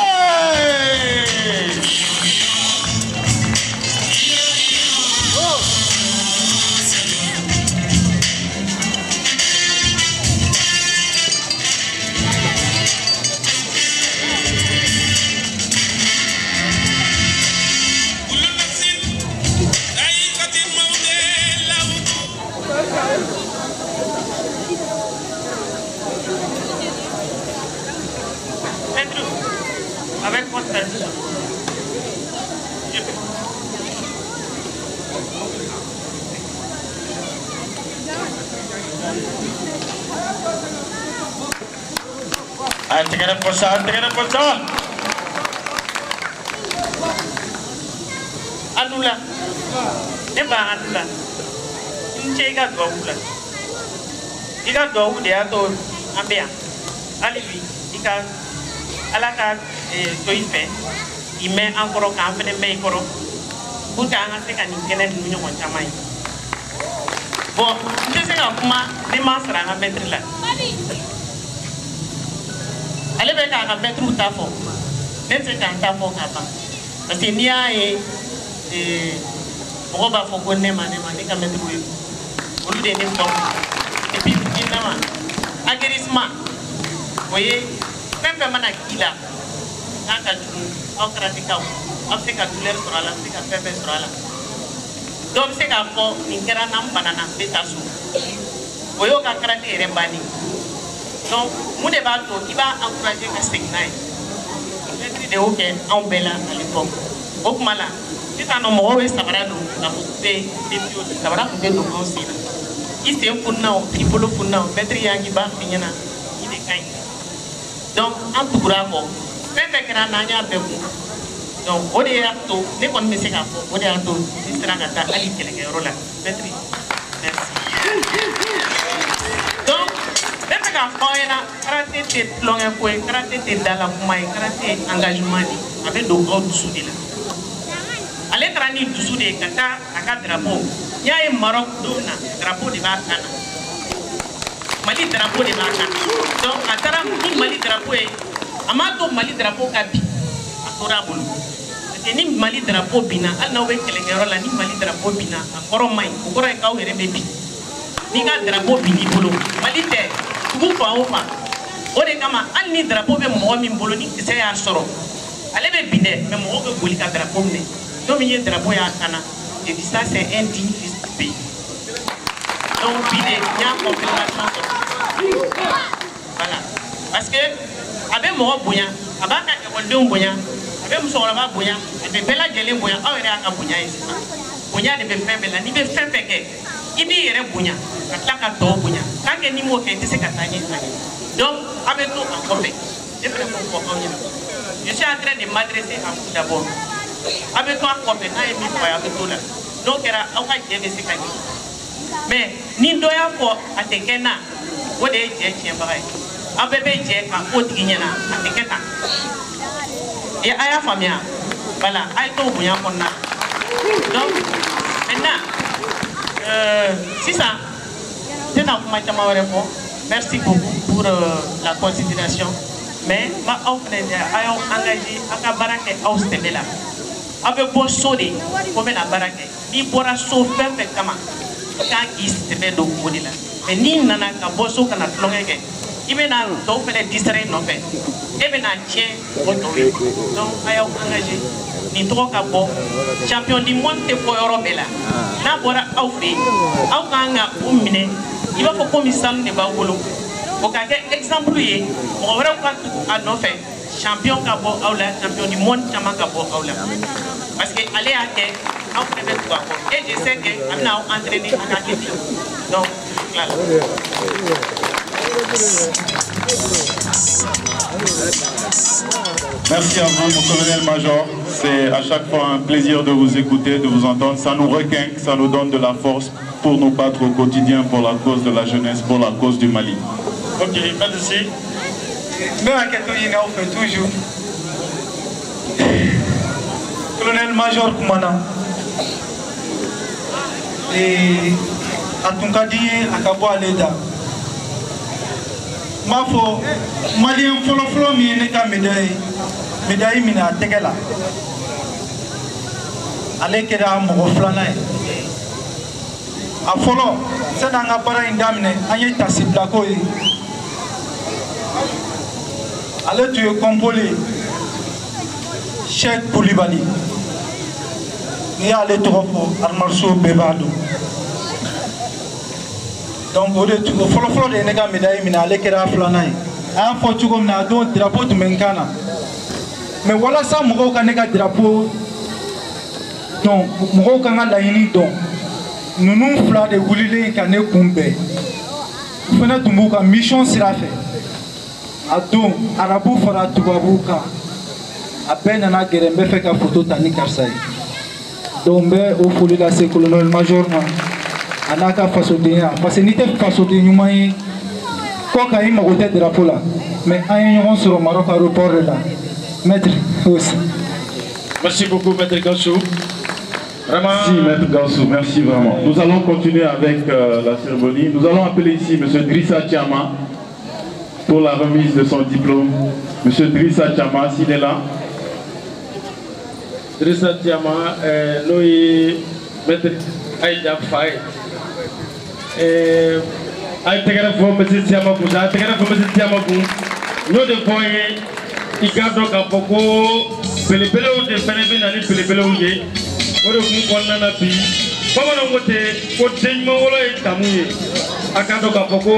Avec votre permission. Tegara pour ça, tegara pour ça. Alula. Neba alula. Inchega doula. Iga dou de ato ambia. Alibi, iga alaka toife. Il met encore quand on fait des pour qu'un africain n'ait l'union en Jamaïque. Bon, je sais comment les masses à mettre là. Allez, à mettre où t'as fort. N'est-ce qu'un tafo avant. Parce qu'il y a on va faut qu'on ait mané qu'à mettre où au lieu de et puis, il y a un aguerrissement. Vous voyez, même un manakila. Africa douleur sur la Africa pépé sur la donc c'est qu'à fond n'ingéra nam banana betasu oyo ka karate rembani donc mon débat il va encourager que c'est naïf c'est de ok en bella à l'époque au mala c'est un homme où ça va donc la montée des pions ça va donc donc aussi il c'est un punna tripolo punna mettre yangi ba finyana il est kain donc en tout cas Pepe kera nanya bebu. Donc, ode acto, ne kon me seka fo, ode acto, distra kata ali keleke rola. Petri. Merci. Donc, pepe ka foyena karate te longe koe, karate te dala kumai, karate engagement ni, abe do go dusu de la. Ale trani dusu de kata aka drapeau. Nya e Maroc do na drapeau de ba kana. Mali drapeau de ba kana. Donc, atara ni Mali drapeau e amato Mali drapeau kabi atora bulu ni Mali drapeau bina alna we kelengero la ni Mali drapeau bina akoro mai ukoro e kaw herebe bi ni ga drapeau bini bulu Mali te tugu fa ofa ode kama alni drapeau be mo mi bulu ni se ya soro ale be bide me mo go buli ka drapeau ne do mi ye drapeau ya kana et dit ça c'est un digne fils du pays donc bide nya confirmation voilà parce que abe mo bonya abaka ke wolde bonya abe musora ba bonya abe bela jele bonya awere aka bonya isa bonya de be fembe la ni be fembe ke ibi yere bonya ataka to bonya tanke ni mo ke tise katanye donc abe to en fait je vais vous comprendre je suis en train de m'adresser à vous d'abord abe to en fait na emi fa abe to la donc era aka jebe se kanye mais ni doya ko atekena wode je tiembarai abebe je ka otiginya na ateketa et aya famia voilà ay to bunya konna donc maintenant si ça c'est dans ma chambre merci beaucoup pour la considération mais ma offre ayo engagé aka barake austebela abe bo sodi comme la barake ni bora so fembe kama ka istebe do bodila mais ni nana ka boso kana tlongeke ibena do fele distraire no fait ebena tien otori donc ayo engagé ni to ka bo champion du monde te ko Europe là na bora au fi au kanga umine iba ko komisan ne ba wolo o ka ke exemple ye mo wara ko a no fait champion ka bo aula champion du monde chama ka bo aula parce que aller à ke au prebe ko et je sais que amna entraîner à Kiti donc voilà. Merci à vous, mon colonel-major. C'est à chaque fois un plaisir de vous écouter, de vous entendre. Ça nous requinque, ça nous donne de la force pour nous battre au quotidien pour la cause de la jeunesse, pour la cause du Mali. Ok, merci. Mais à quel moment on fait toujours colonel-major Koumana. Et à ton cas, à Kabo Aleda. Ma fo malien folo mi ne ka médaille mina tegela ale kera mo flana a folo c'est dans nga bara indamine anye tasibla ko yi ale tu es compolé Cheikh Koulibaly ni ale trop armarso bebado donc au de folo de nega médaille mina ale kera flana a fo tugo na do drapeau du menkana mais voilà ça mo ka nega drapeau donc mo ka nga la yini donc nous fla de wulile ka ne kumbe fena tumbu ka mission sira fait a don arabu fara tubabu kan a bɛɛ nana gɛrɛ n bɛ fɛ ka photo ta ni karisa ye donc n bɛ o foli lase colonel major ma a n'a ka fasodenya parce que n'i tɛ fasoden ɲuman ye kɔ kan i mago tɛ drapeau la mais an ye ɲɔgɔn sɔrɔ Maroc aéroport de la maître aussi. Merci beaucoup maître Gassou. Vraiment. Merci maître Gassou, merci vraiment. Nous allons continuer avec la cérémonie. Nous allons appeler ici monsieur Drissa Thiama pour la remise de son diplôme. Monsieur Drissa Thiama, s'il est là. Drissa Thiama, nous maître Aïda Faye. Aïda Faye, monsieur Thiama, vous avez monsieur Thiama, nous devons y garder un peu de phénomène de phénomène. Ore kun kɔnɔna na bi bamananw ko ten ko den ɲuman wolo ye damu ye a k'a dɔn k'a fɔ ko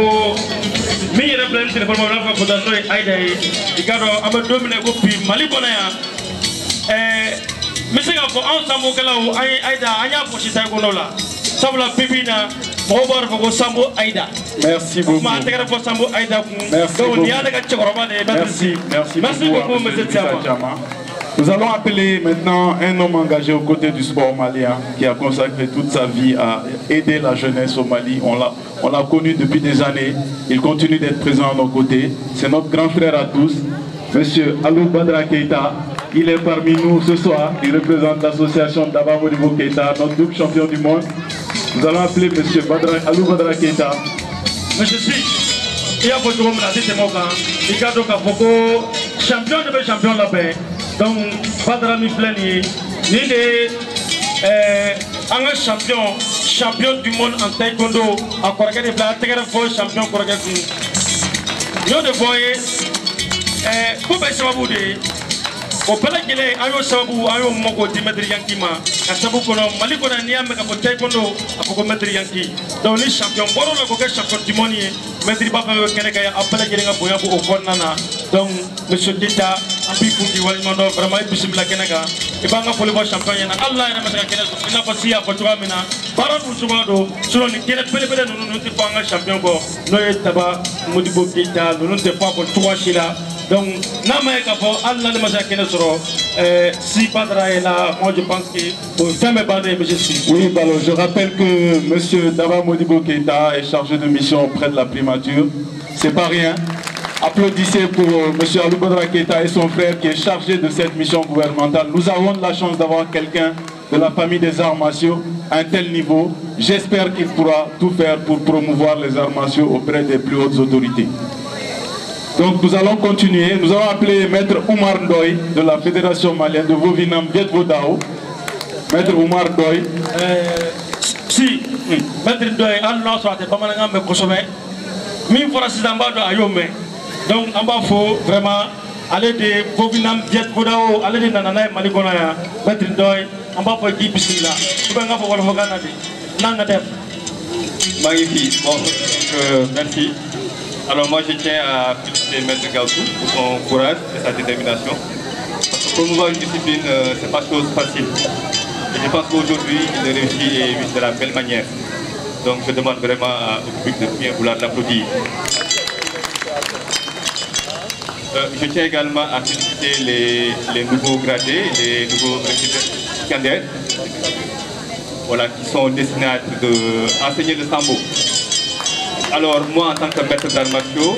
min yɛrɛ bila ni telefɔni ma n'a fɔ ko n'o ye Aïda ye i k'a dɔn an bɛ don min na ko bi Mali kɔnɔ yan n bɛ se k'a fɔ anw sanbokɛlaw an ye Aïda an y'a fosi taekwondo la sabula bi bi in na mɔgɔw b'a fɔ ko Sambo Aïda. Merci beaucoup. Maa tɛgɛ fɔ Sambo Aïda kun. Merci beaucoup. Donc nin y'ale ka cɛkɔrɔba de ye. Merci beaucoup monsieur Thiama. Nous allons appeler maintenant un homme engagé aux côtés du sport malien qui a consacré toute sa vie à aider la jeunesse au Mali. On l'a connu depuis des années. Il continue d'être présent à nos côtés. C'est notre grand frère à tous, monsieur Alou Badra Keïta. Il est parmi nous ce soir. Il représente l'association Daba Modibo Keïta, notre double champion du monde. Nous allons appeler monsieur Alou Badra Keïta. Monsieur Si, il y a beaucoup de monde à cette époque. Il y a beaucoup de champions de champions là-bas. Donc, Badra Mifleni, il est un champion du monde en taekwondo, à Koraka de Bla, champion Koraka. Nous devons, pour faire ça, au palais qu'il est, ayo sabu, ayo moko di mettre yanki ma, à sabu kono, Mali kono niya me kapo taekwondo, apoko mettre yanki. Donc ni champion, boro la koke champion du monde, mettre ba fa kene kaya appelé qu'il est boya pour au nana. Donc monsieur Keita, ambi fundi wali mando vraiment bismillah kenega. E banga pole bo champion yana Allah yana mata kene ina fasi ya fotuwa mina. Bara bu sugado, suno ni kene pele pele nunu ti banga champion ko. No e taba Modibo Keita, nunu te pa pour 3 chila. Donc, Allah si Badra est là, moi je pense que oui, alors je rappelle que M. Daba Modibo Keïta est chargé de mission auprès de la primature. C'est pas rien. Applaudissez pour M. Alou Badra Keïta et son frère qui est chargé de cette mission gouvernementale. Nous avons de la chance d'avoir quelqu'un de la famille des arts martiaux à un tel niveau. J'espère qu'il pourra tout faire pour promouvoir les arts martiaux auprès des plus hautes autorités. Donc nous allons continuer. Nous allons appeler Maître Oumar Ndoye de la Fédération malienne de Vovinam Viet Vodao. Maître Oumar Ndoye. Si, Maître Ndoye, Allah soit pas mal à me consommer. Mille fois si d'en bas de Ayome. Donc en bas, il faut vraiment aller de Vovinam Viet Vodao, aller de Nanana Maligonaya. Maître Ndoye, en bas pour équipe ici là. Tu vas en faire le Nangadef. Magnifique. Bon, merci. Alors moi je tiens à féliciter Maître Gassou pour son courage et sa détermination. Parce que promouvoir une discipline, ce n'est pas chose facile. Et je pense qu'aujourd'hui, il réussit et de la belle manière. Donc je demande vraiment au public de bien vouloir l'applaudir. Je tiens également à féliciter les nouveaux gradés, les nouveaux candidats, voilà, qui sont destinés à enseigner le sambo. Alors moi en tant que maître d'arts martiaux,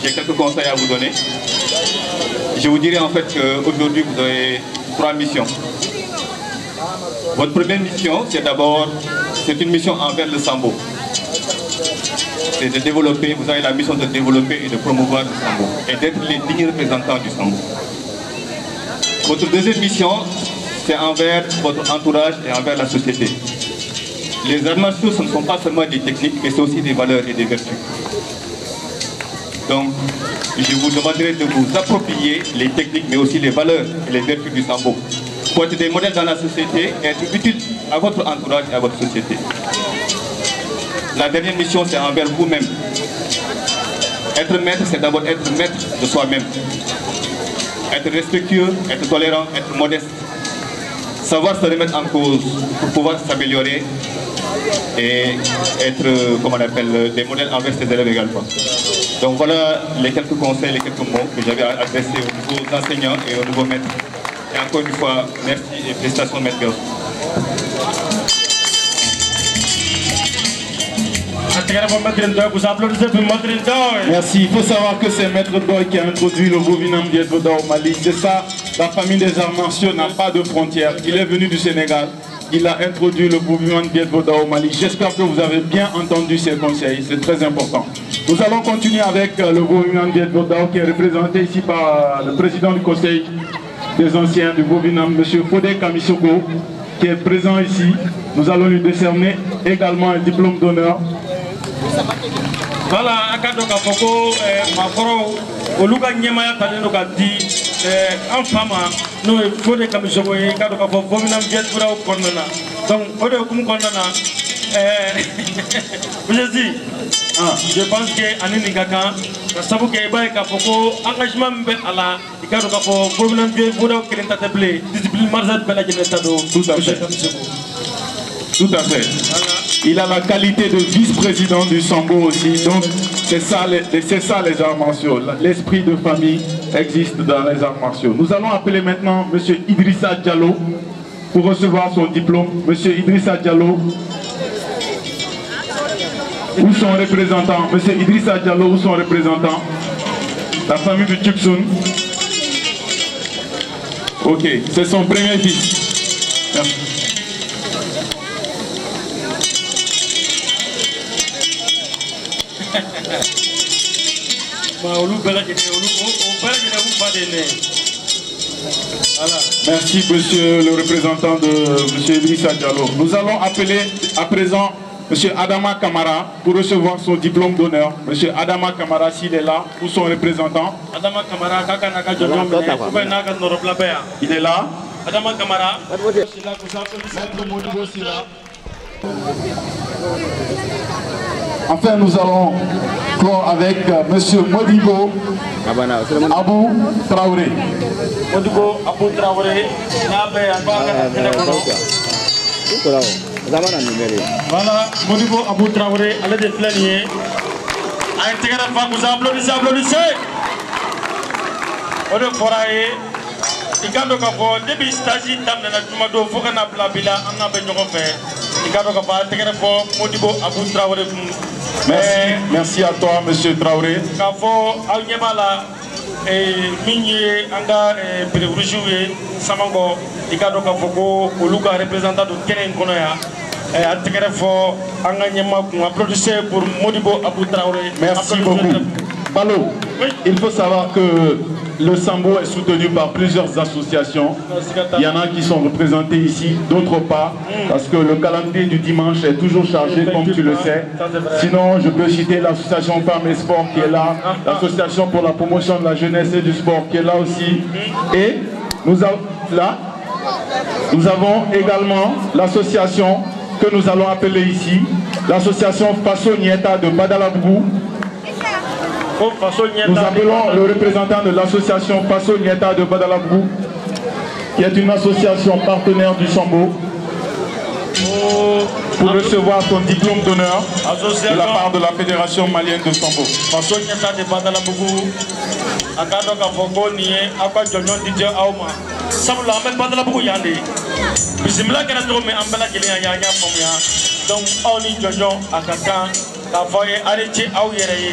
j'ai quelques conseils à vous donner. Je vous dirais en fait qu'aujourd'hui vous avez 3 missions. Votre première mission, c'est d'abord, c'est une mission envers le sambo. C'est de développer, vous avez la mission de développer et de promouvoir le sambo et d'être les dignes représentants du sambo. Votre deuxième mission, c'est envers votre entourage et envers la société. Les arts martiaux, ce ne sont pas seulement des techniques, mais c'est aussi des valeurs et des vertus. Donc, je vous demanderai de vous approprier les techniques, mais aussi les valeurs et les vertus du sambo. Pour être des modèles dans la société et être utile à votre entourage et à votre société. La dernière mission, c'est envers vous-même. Être maître, c'est d'abord être maître de soi-même. Être respectueux, être tolérant, être modeste. Savoir se remettre en cause pour pouvoir s'améliorer et être, comme on appelle, des modèles envers ses élèves également. Donc voilà les quelques conseils, les quelques mots que j'avais adressés aux nouveaux enseignants et aux nouveaux maîtres. Et encore une fois, merci et félicitations, maître Bios. Merci. Il faut savoir que c'est Maître Boy qui a introduit le Bovinam Biedvoda au Mali. C'est ça, la famille des arts martiaux n'a pas de frontières. Il est venu du Sénégal. Il a introduit le Bovinam Biedvoda au Mali. J'espère que vous avez bien entendu ces conseils. C'est très important. Nous allons continuer avec le Bovinam Biedvoda qui est représenté ici par le président du conseil des anciens du Bovinam, M. Fodé Kamisoko, qui est présent ici. Nous allons lui décerner également un diplôme d'honneur. Voilà, akado ka foko maforo oluga nyema ya talendo ka di en fama no Fodé Kamisoko e kado ka foko Bovinam Biedvoda o konnana donc ode kum konnana je pense que anini kaka sabu ke baye ka foko engagement be ala ikado ka foko Bovinam Biedvoda o kelenta table discipline marzat bela jenetado tout à fait. Tout à fait. Il a la qualité de vice-président du Sambo aussi. Donc, c'est ça les arts martiaux. L'esprit de famille existe dans les arts martiaux. Nous allons appeler maintenant M. Idrissa Diallo pour recevoir son diplôme. M. Idrissa Diallo, où sont représentants? M. Idrissa Diallo, où sont représentants? La famille de Tchuksun. Ok, c'est son premier fils. Merci. Merci, monsieur le représentant de monsieur Idrissa Diallo. Nous allons appeler à présent monsieur Adama Kamara pour recevoir son diplôme d'honneur. Monsieur Adama Kamara, s'il est là, ou son représentant. Adama Kamara, il est là. Adama Kamara. Enfin, nous allons clore avec monsieur Modibo Abou Traoré. Modibo Abou Traoré. Voilà, Modibo Abou Traoré, allez des flâniers. Vous applaudissez. On est foraé. Il y a des début stage dans la Tumado, il faut qu'on a bila, on a besoin de faire. Merci à toi, monsieur Traoré. Merci beaucoup. Balo, il faut savoir que le Sambo est soutenu par plusieurs associations. Il y en a qui sont représentés ici, d'autres pas, parce que le calendrier du dimanche est toujours chargé, comme tu le sais. Sinon, je peux citer l'association Femmes et Sport qui est là, l'association pour la promotion de la jeunesse et du sport qui est là aussi. Et nous avons également l'association que nous allons appeler ici, l'association Faso Nieta de Badalabougou. Nous appelons le représentant de l'association Faso Nieta de Badalabougou, qui est une association partenaire du Sambo, pour recevoir son diplôme d'honneur de la part de la Fédération malienne de Sambo. Faso Nieta de Badalabougou, Akado Kafoko Nié, Akwa Djonyon Didier Aouma. Sambo Ahmed Badalabougou Yande. Bismillah Kanato me Ambala Kélia Yaya Fomia. Donc, on y Djonyon Akaka. La voie arrêtée à Ouéré.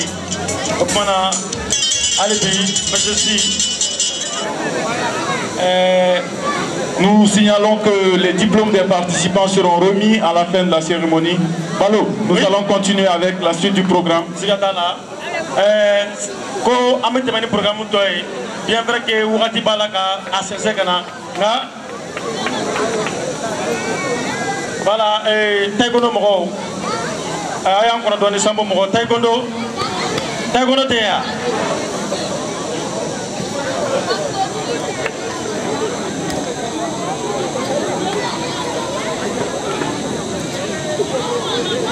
Nous signalons que les diplômes des participants seront remis à la fin de la cérémonie. Balo, nous allons continuer avec la suite du programme. Bien vrai que Ourati Balaka a cessé voilà, Taekwondo Moro. I am going to do some more Taekwondo. Taekwondo there.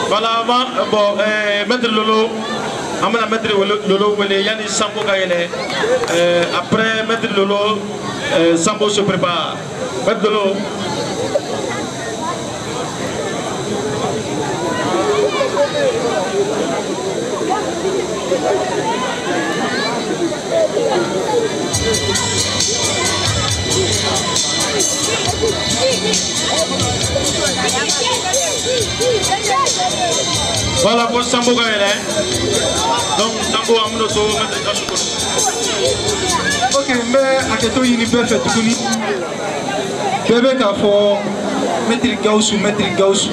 Voilà, bon, Maître Lolo, Amana Maître Lolo, Yannis Sambo Gaël. Après Maître Lolo, Sambo se prépare. Maître Lolo. Voilà pour Sambo Gaël. Donc Sambo Amuno to mettre dans ok, mais à quel point il est fait tout ni bébé qu'a fait mettre Gaussou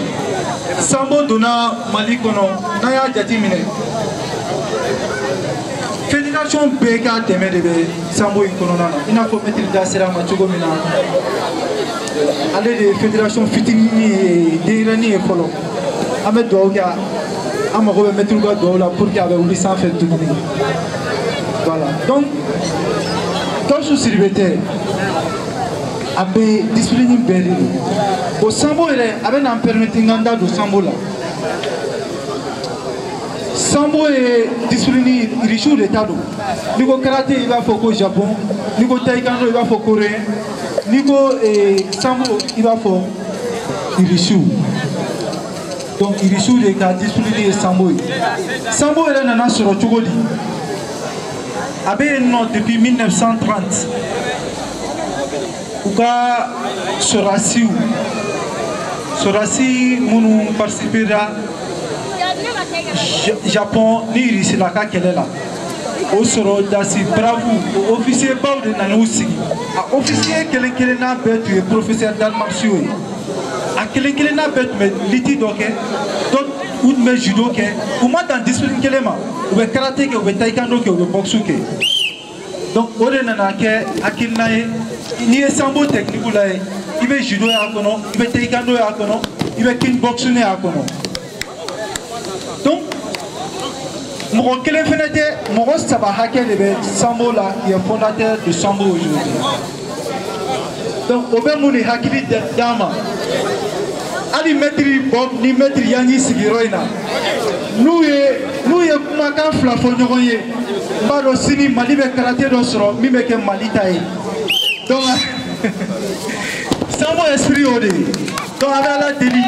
Sambo donna Mali kono naya jati mine fédération BK teme de Sambo ikono nana ina faut mettre dasera machugo mina aller de fédération fitini d'Irani et polo Ahmed Douga amako mettre go do la pour qu'il y avait ouli sans faire tout voilà donc Gaussou Silvete abe discipline beli au Sambo ele abe na permettre nganda do Sambo la Sambo est discipline riche d'état do niko karaté il va faut au Japon niko taekwondo il va faut Corée niko Sambo il va faut riche donc riche de ka discipline Sambo Sambo ele na soro chogodi abe non depuis 1930 Uka Sorasi munu participera Japon ni risi la ka kelela o soro dasi bravo officier baw de nanusi a officier kelen na betu professeur d'arts martiaux a kelen na betu me liti doke donc ou me judo ke ou ma dans discipline kelema ou be karaté ke ou be taekwondo ke ou be boxe ke donc o de nana ke akilnaye ni Sambo technique là il veut judo ya kono il veut taekwondo ya kono il veut kickboxing ya kono donc mon kelen fenêtre mon saba hakel de Sambo là qui est fondateur de Sambo aujourd'hui donc au même mon hakili dama ali metri bob ni metri yangi sigiroina nous kuma kan fla fo nyogoye bado sini mali be karaté do soro mi be ke mali tay donc Sambo esprit au dé donc avec la délit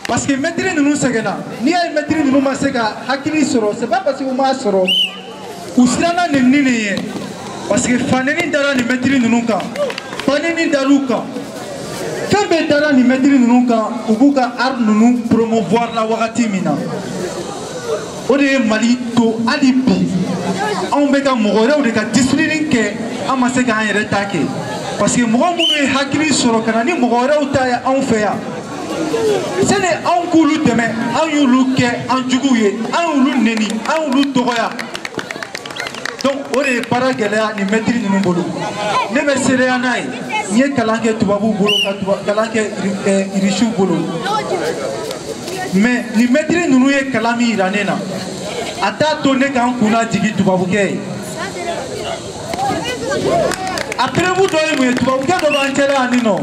parce que maîtrise nous segena ni ay maîtrise nous ma sega hakili soro c'est pas parce que ma soro usirana nenini parce que faneni dara ni maîtrise nous ka faneni daruka kambe dara ni maîtrise nous ka ubuka art nous promouvoir la wakati mina o de Mali to alibi on be ka mogore o de ka discipline ke amase ka en retake parce que mo munu hakili soro kana ni mogore o ta ya on fait ya c'est les on koulu demain on yulu ke on juguye on yulu neni on yulu togoya donc o de para gelea ni maîtrise nous bolo ne be sere anai ni kalanke tubabu bolo ka kalanke irishu bolo mais ni maîtrise nous ye kalami iranena ata tonne kan kuna jigi tubabu ke après vous doyez vous tubabu ke do banchera anino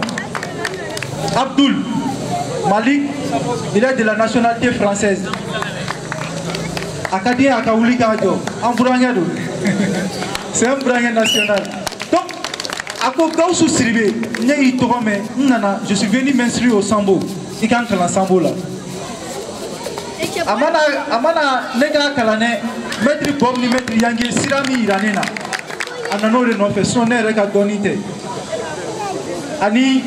Abdul Malik il est de la nationalité française akadi akauli kajo amburanga do c'est un brangé national donc ako Gaussou Sidibé ñay to me nana je suis venu m'inscrire au Sambo ikan kala Sambo là amana nega kalane maître Bob ni maître yangi sirami iranena anano de no fait sonner reka donité ani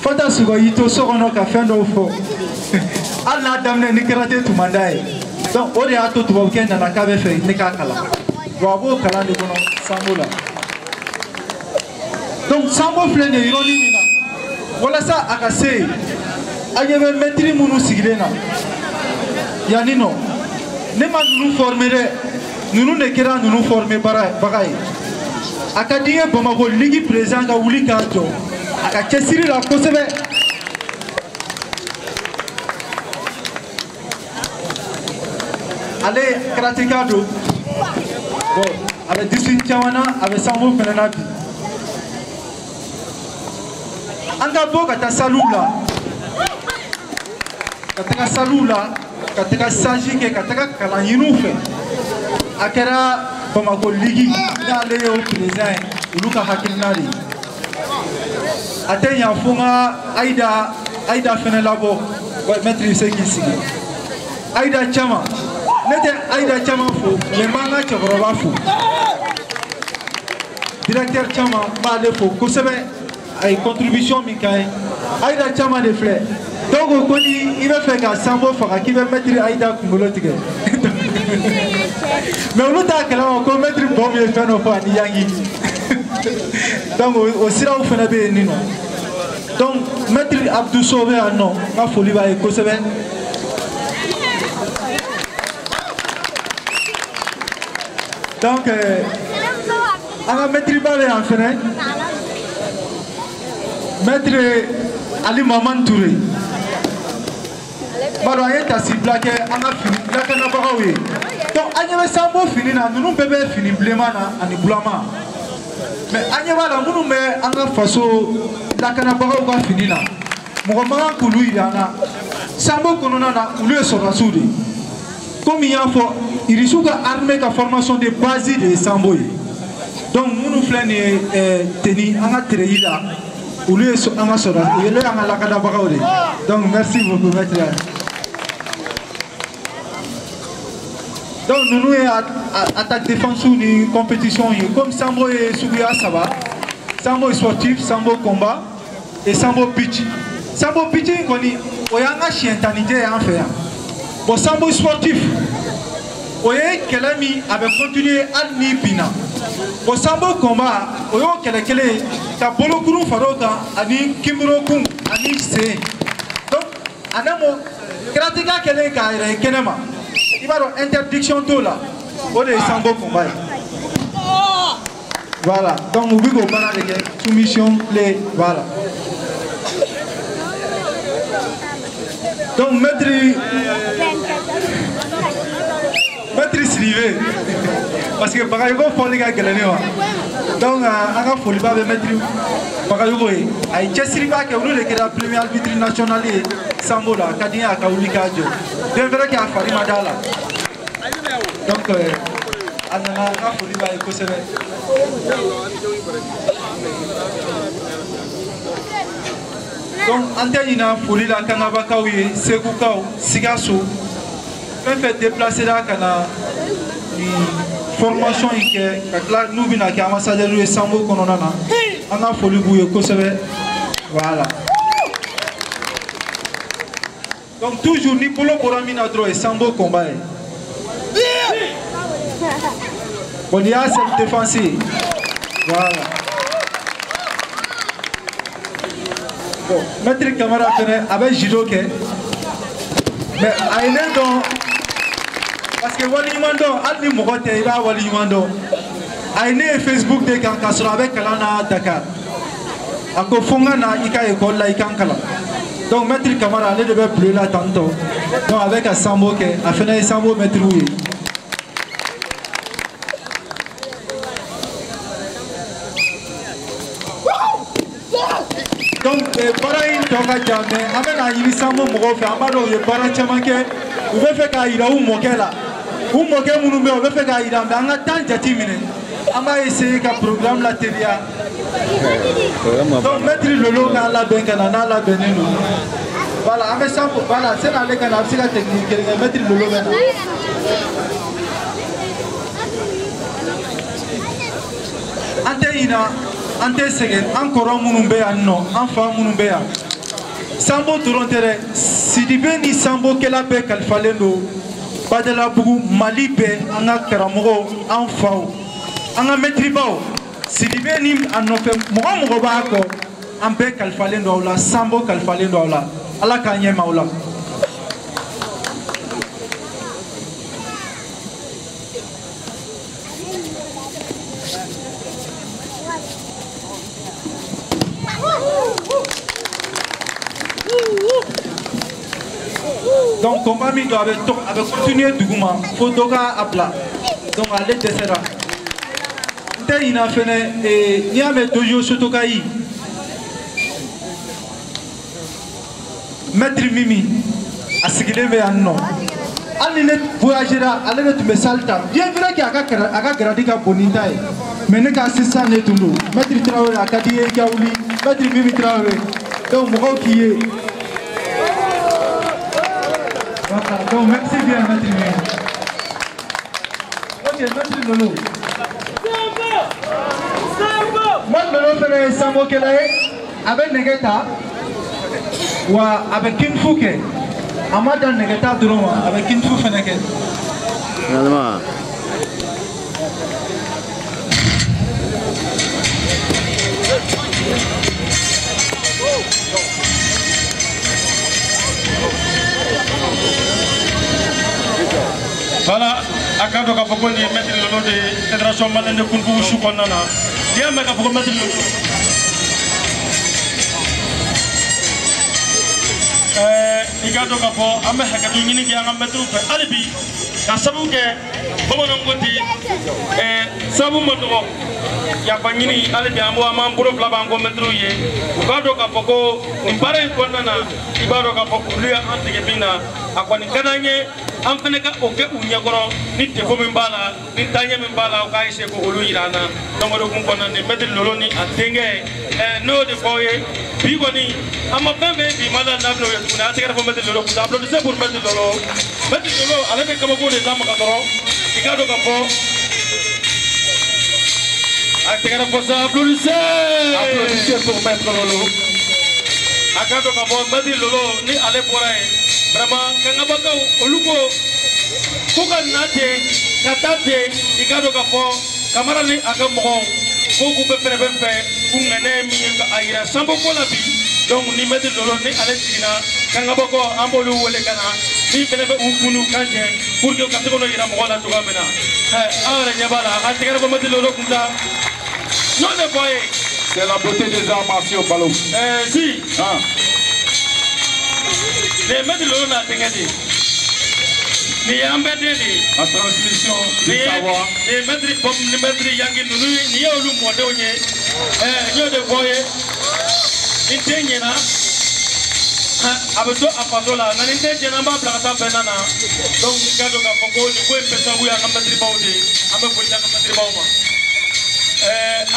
fata sugo yito sokono ka fendo fo alla damne ni karaté tu mandaye donc ode ato tu boken na kabe fe ni ka kala wabo kala de kono Sambo la donc Sambo flene ironi mina wala sa akase ayebe maître munu sigilena yanino ne ma nous former nous ne kera nous former bagay akadiye Bamako ligi président ga wuli ka jo aka kesiri la kosebe allez kratikado bon avec discipline chawana avec Sambo fenana bi anga bo kata salula kataka salula kataka sajike kataka kalanyinu fe akera Bamako ligi na le au président uluka hakilnari atenya funga aida fenelabo maître seki sigi Aïda Chama n'était Aïda Chama fou mais manga cɛkɔrɔba fou directeur Chama m'ale fou kosɛbɛ a ye contribution min k'a ye Aïda Chama de filɛ donc ko ni i bɛ fɛ ka Sambo faga k'i bɛ maître Aïda kunkolo tigɛ mais olu t'a kalama ko maître Bɔn ye fɛn dɔ fɔ ani Yangi donc o siraw fana bɛ yen nin nɔ donc maître Abdou Sow bɛ yan nɔ n ka foli b'a ye kosɛbɛ. Donc, on a maître Balé en fait, maître Ali Maman Touré. Malo aye tasi blague, on a fini, blague na bagawi. Donc, on a Sambo fini na, nous bébé fini blema na, ani blama. Mais on a la nous mais on a faso, blague na bagawi va fini na. Mohamed Koulou il y en a. Sambo konona na, ulu e sora soudi. Comme il y a fort, il y a armée de formation de base de Sambo. Donc, nous faisons tenir en atelier là, où lui est en assurance, il est en la cadavre. Donc, merci beaucoup, maître. Donc, nous nous attaque défense une compétition comme Sambo et Soubiya Saba, Sambo sportif, Sambo combat et Sambo pitch. Sambo pitch, on a un chien tanité en fait. Bon, Sambo sportif, oye Kelami avait continué à Nipina. Bon, Sambo combat, oye Kelekele, Kabolokuru Faroka, Ani Kimurokun, Ani Se. Donc, Anamo, Kratika Keleka et Kenema. Il va avoir interdiction tout là. On est Sambo combat. Voilà, donc nous voulons parler de soumission, les voilà. Donc, maître Srivé, parce que Bagayogo faut les gars gagner. Donc, on a folie pas de maître Bagayogo. Aïe, Chessriba qui a voulu la première arbitre nationale Sambo là, Kadia a Kaouli Kadjo. Bien vrai qu'il a fallu Madala. Donc, on a folie pas de Kosovo. Donc, Antenina, Folie la Kanabakawi, Segukao, Sigasso, on fait déplacer la Kana, formation, nous venons à ambassadeur de Sambo Kononana, on a Folie Bouye Kosovo. Voilà. Donc, toujours, Nipolo Boraminadro et Sambo combat. On y a cette défense. Voilà. Bon, maître Camara avec Jido mais à une parce que Wali Mando, Adli Mogote, il va Wali Mando. À une Facebook de Kankasura avec Kalana Dakar. À Kofongana, Ika école là, Ikankala. Donc, maître Camara, allez de plus là tantôt. Donc, avec un Sambo, à finir Sambo, maître Rouy. Donc, pareil, jamais. Amen à Ilisambo Mogofe, Amado, le parent Chamanke, vous pouvez faire Kaïda ou Mokela. Ou Moké Mounoumé, vous pouvez faire Kaïda, mais en attendant, Jatimine. On va essayer qu'un programme la télé. Donc, mettre le lot dans la Benkana, dans la Benino. Voilà, avec ça, voilà, c'est dans les canaux, c'est la technique, mettre le lot dans la Antéina. Ante segen encore munumbe anno enfant munumbe Sambo torontere Sidibé ni Sambo kela be kalfalendo badala bugu Malibe anga karamogo enfant anga metribao Sidibé ni anno fe mogo ba ko ambe kalfalendo la Sambo kalfalendo la ala kanye maula. Donc, combat mi doit avec continuer du gouma, faut doga à plat. Donc, allez descendre. Il a fait et il y a mes deux jours sur Tokaï. Maître Mimi, à ce qu'il est vers non. Allez voyagera, allez net me salta. Bien vrai qu'il y a gradika bonita. Mais ne qu'à ce ça n'est tout nous. Maître Traoré, à Kadié Kaouli, Maître Mimi Traoré. Donc, moi qui est. Donc merci bien, Maître Nguyen. Ok, Maître Lolo. Maître Lolo fait Sambo Kelaye avec Negeta ou avec Kinfouke. Amada Negeta Droma avec Kinfou Feneke. Finalement. Voilà, à quand on a fait mettre le lot de fédération malienne de Kunfu Choukonana. Il y a un mec à faire mettre le lot. Il y a donc à faire un mec à faire une ligne qui a un mètre ou fait. Allez, bi, à savoir que, comment on dit, savoir mon droit. Il y a pas ni allez bien moi man pour la banque mettre y est. Quand on a fait une pareille condamna, il va donc à faire lui antique bina. À quoi ni kadanye. An fana ka o kɛ u ɲɛkɔrɔ ni defo min b'a la ni taɲɛ min b'a la o k'a essayer k'olu yira an na donc o de kun kɔnɔna ni Maître Lolo ni a denkɛ n'o de fɔ aw ye bi kɔni an ma fɛn fɛn bi ma da n'a bɛna o ye tuguni an tɛgɛ fɔ Maître Lolo kun applaudissez pour Maître Lolo. Maître Lolo ale bɛ kabako de lamaga dɔrɔn i k'a dɔn ka fɔ a tɛgɛ fɔ sa applaudissez pour Maître Lolo. A k'a dɔn ka fɔ Maître Lolo ni ale bɔra yen vraiment kangabakaw olu ko ka na ten ka taa ten i ka dɔn ka fɔ Kamara ni a ka mɔgɔw ko k'u bɛ fɛrɛ fɛn fɛn k'u ŋanɛ min ye k'a yira Sambo ko la bi donc ni Maître Lolo ni ale jiginna kangabakaw an b'olu wele ka na min fɛnɛ bɛ u kun n'u kan cɛ pour que u ka se k'o yira mɔgɔw la cogoya min na aw yɛrɛ ɲɛ b'a la a tɛgɛrɛ fɔ Maître Lolo kun ta n'o de fɔ a ye. C'est la beauté des arts martiaux, Balo. Si. Les Maître Lolo n'a rien dit. Mais il y a un peu de la transmission du savoir. Les Maître Yangi Nunu, il y a eu le modèle. Il y a des voyés. Il y a abeto apadola na ninte jena ba plata benana donc gado ga fongo ni ko pesa wuya na Maître Bawde ame ko ta Maître Bawma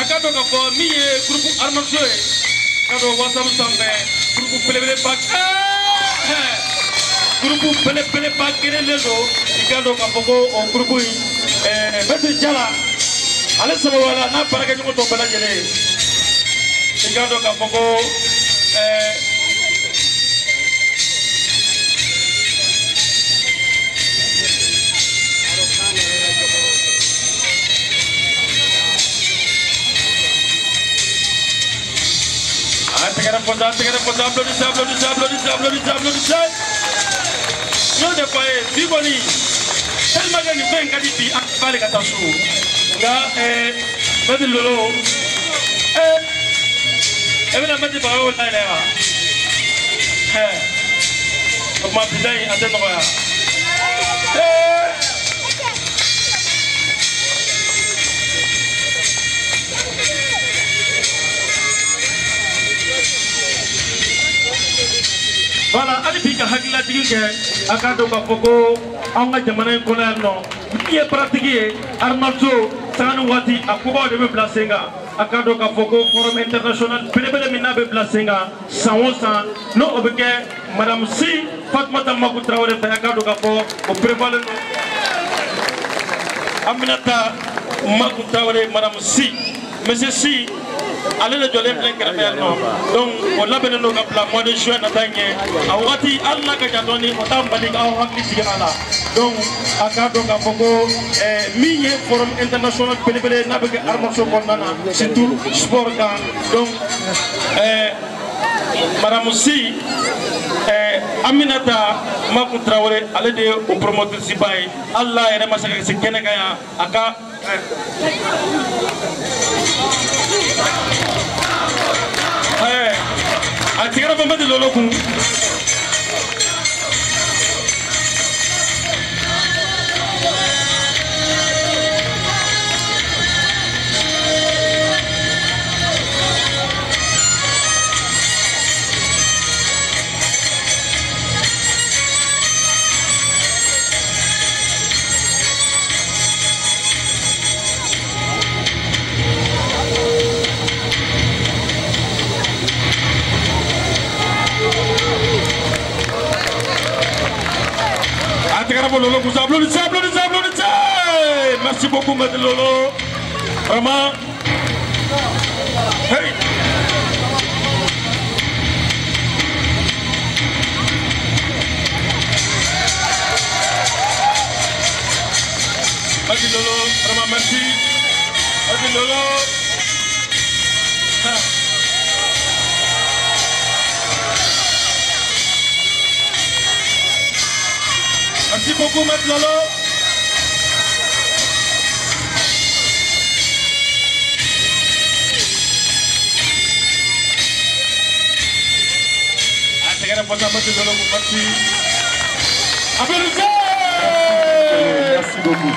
akado ga fo mi groupe armature kado wasam sambe groupe pelebele pak groupe pelebele pak kene lezo ikado ga fongo o groupe Maître Jala ale sabo wala na parage ni ko to bela jele ikado ga fongo applaudissez. Non de pas bigoni. Tellement que nous faisons quasi bi akbale katasu. Nga Maître Lolo. Evena Maître Bao la la. Comment bidai ateno ya. Voilà, allez bien hakila tigike akado ka foko anga jamana ko na no qui est pratiqué armalzo sanu wati akuba de be placenga akado ka foko forum international belebele mina be placenga sanwosa no obeke madame si Fatmata Makou Traoré fa akado ka fo o prévaler no Aminata Makou Traoré madame si monsieur si allez le jolem plein café non donc on l'a besoin de la mois de juin natanye awati alla ka jatoni otam balik aw hakli sigala donc aka donc afoko miye forum international pelebele na be armation kondana surtout sport ka donc madame si Aminata Makou Traoré allez de au promoteur sibai alla ere masaka se kenega ya aka a tigara ba Maître Lolo kun Atekarabo Lolo, vous applaudissez, applaudissez, applaudissez. Merci beaucoup, Maître Lolo. Vraiment. Hey. Maître Lolo, vraiment merci. Maître Lolo. Merci beaucoup, Maître Lolo. Merci beaucoup.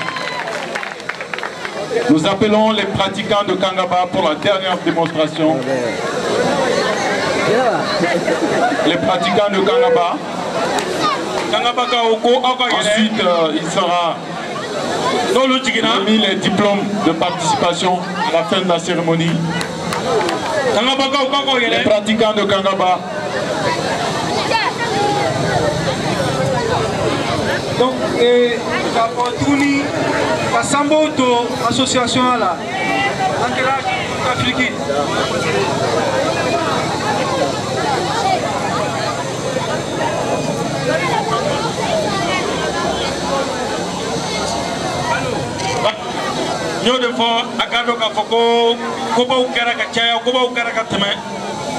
Nous appelons les pratiquants de Kangaba pour la dernière démonstration. Les pratiquants de Kangaba. Ensuite, il sera remis les diplômes de participation à la fin de la cérémonie. Les pratiquants de Kangaba. Donc, Touni, la Samboto association là, africaine. Nous devons akado ka foko koba ukara ka chaya koba ukara ka teme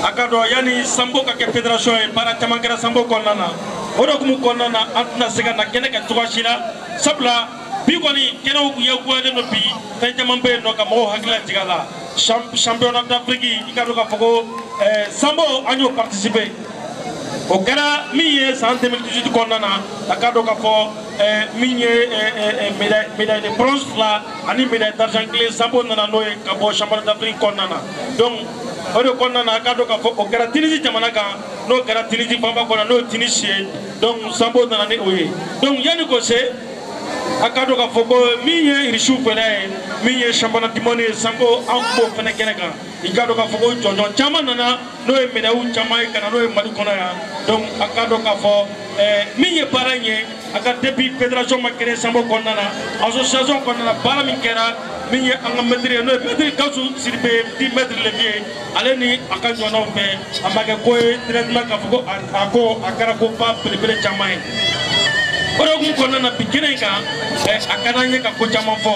akado yani sambo ka ke fédération e para tamangara sambo konnana odo kumu konnana antna sega na kene ka tuwashila sabla bi koni kene ku yaguade no bi tan tamambe no ka mo hakila tigala championnat d'Afrique ikado ka foko sambo anyo participer au kera mi ye en 2018 konnana akado ka fo mi médaille de bronze là ani médaille d'argent clé sambo nana no e ka bo championnat d'Afrique konnana donc odo konnana akado ka fo au kera Tunisie jamana kan no kera Tunisie bamba konna no Tunisie donc sambo nana ne oye donc yani ko se akado ka fo mi ye rishu fele mi ye championnat du monde sambo en ko fene keneka ikado ka fo jonjon chama nana no e médaille chama e kana no e mali konna ya donc akado ka fo mi ye paranye aka depuis fédération makere sambo konnana association konnana bala min kera mi ye anga maître no maître kasu sirbe di maître levier aleni aka jona fe amake ko traitement ka fo ako akara ko pa pele chama e oro kum konnana pikene ka akana nye ka ko chama fo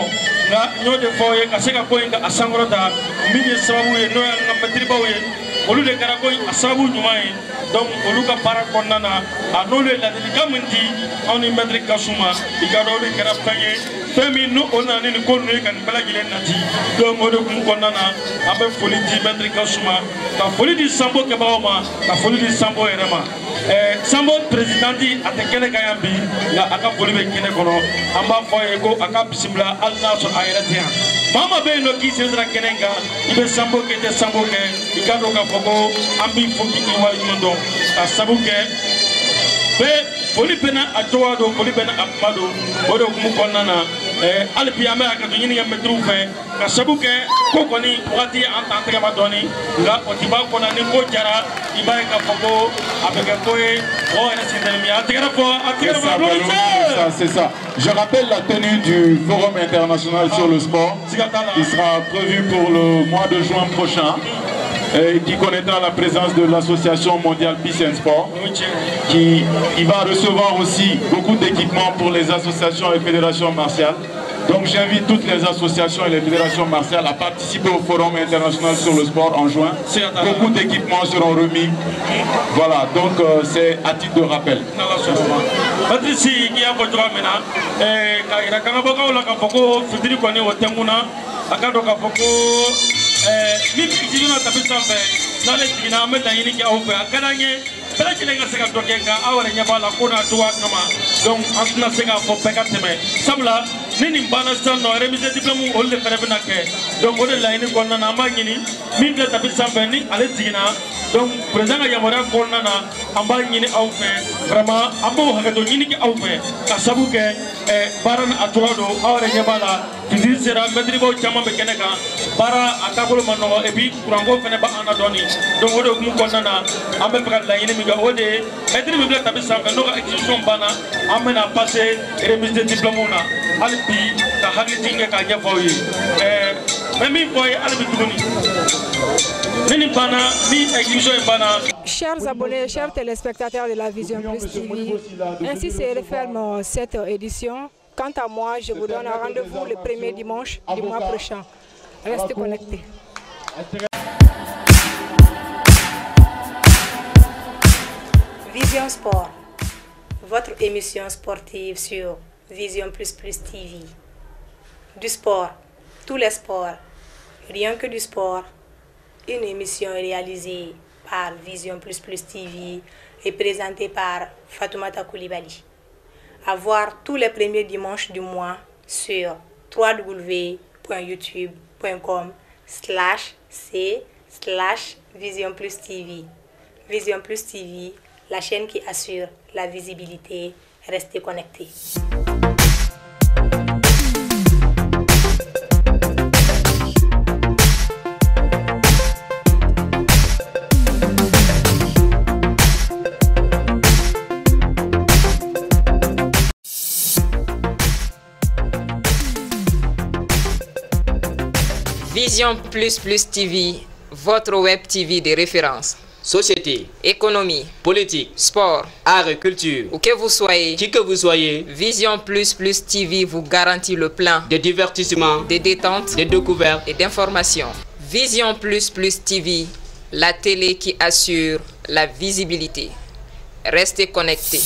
nga nyode fo ye ka seka ko nga asangorota mi ye sababu ye no anga maître bawe olu de kara ko asabu nyumae donc olu ka para konnana anole la delikamenti oni maître kasuma ikado olu kara panye femi no onani ni ko no kan balagile nati donc odo kum konnana abe foli di maître kasuma ka foli di sambo ke bawma ka foli di sambo erema sambo président di atekene kayambi la aka foli be kene kono amba foye ko aka bismillah allah so ayratia mama be no ki sezra kenenga ibe sambo ke te sambo ke ikado ka fogo ambi foki ni wa yundo asabuke be foli bena atowa do foli bena apado odo kumu konnana alpi ame aka to nyini yambe trufe ka sabuke ko koni wati antante ka madoni nga otiba kona ni ko jara ibaye ka fogo abeke koe o ene sindemi atigara fo c'est ça. Je rappelle la tenue du Forum international sur le sport qui sera prévu pour le mois de juin prochain. Et qui connaîtra la présence de l'association mondiale Peace and Sport, qui va recevoir aussi beaucoup d'équipements pour les associations et fédérations martiales. Donc j'invite toutes les associations et les fédérations martiales à participer au Forum international sur le sport en juin. Beaucoup d'équipements seront remis. Voilà, donc c'est à titre de rappel. Min jigina tapi sampai nale jigina ame danyini ke au fe akananye bela jilenga seka dokenga awale nyabala kuna tuwa kama donc antna seka fo pekateme sabla nini mbana sano remise diplôme olle ferebna ke donc on est là ini konna na amba ñini min de tapis sambe ni ale tigina donc président ga yamara konna na amba ñini aw fe vraiment amba hakato ñini ki aw fe ka sabu ke baran aturado awre ñebala fizil sera medri bo chama be keneka bara atakolo mano e bi kurango fene ba ana doni donc odo mu konna na ambe paka la ñini mi ga ode medri mi de tapis sambe no ga exposition bana amena passer remise de diplôme na albi ka hagli tinge ka ñefo yi Chers abonnés, chers téléspectateurs de la Vision Plus TV, ainsi se referme cette édition. Quant à moi, je vous donne un rendez-vous le premier dimanche du mois prochain. Restez connectés. Vision Sport, votre émission sportive sur Vision Plus TV. Du sport, tous les sports, rien que du sport. Une émission réalisée par Vision Plus TV et présentée par Fatoumata Koulibaly. À voir tous les premiers dimanches du mois sur www.youtube.com/c/Vision Plus TV. Vision Plus TV, la chaîne qui assure la visibilité. Restez connectés. Vision Plus TV, votre web TV de référence. Société, économie, politique, sport, art et culture. Où que vous soyez, qui que vous soyez, Vision Plus TV vous garantit le plan de divertissement, de détente, de découverte et d'information. Vision Plus TV, la télé qui assure la visibilité. Restez connectés.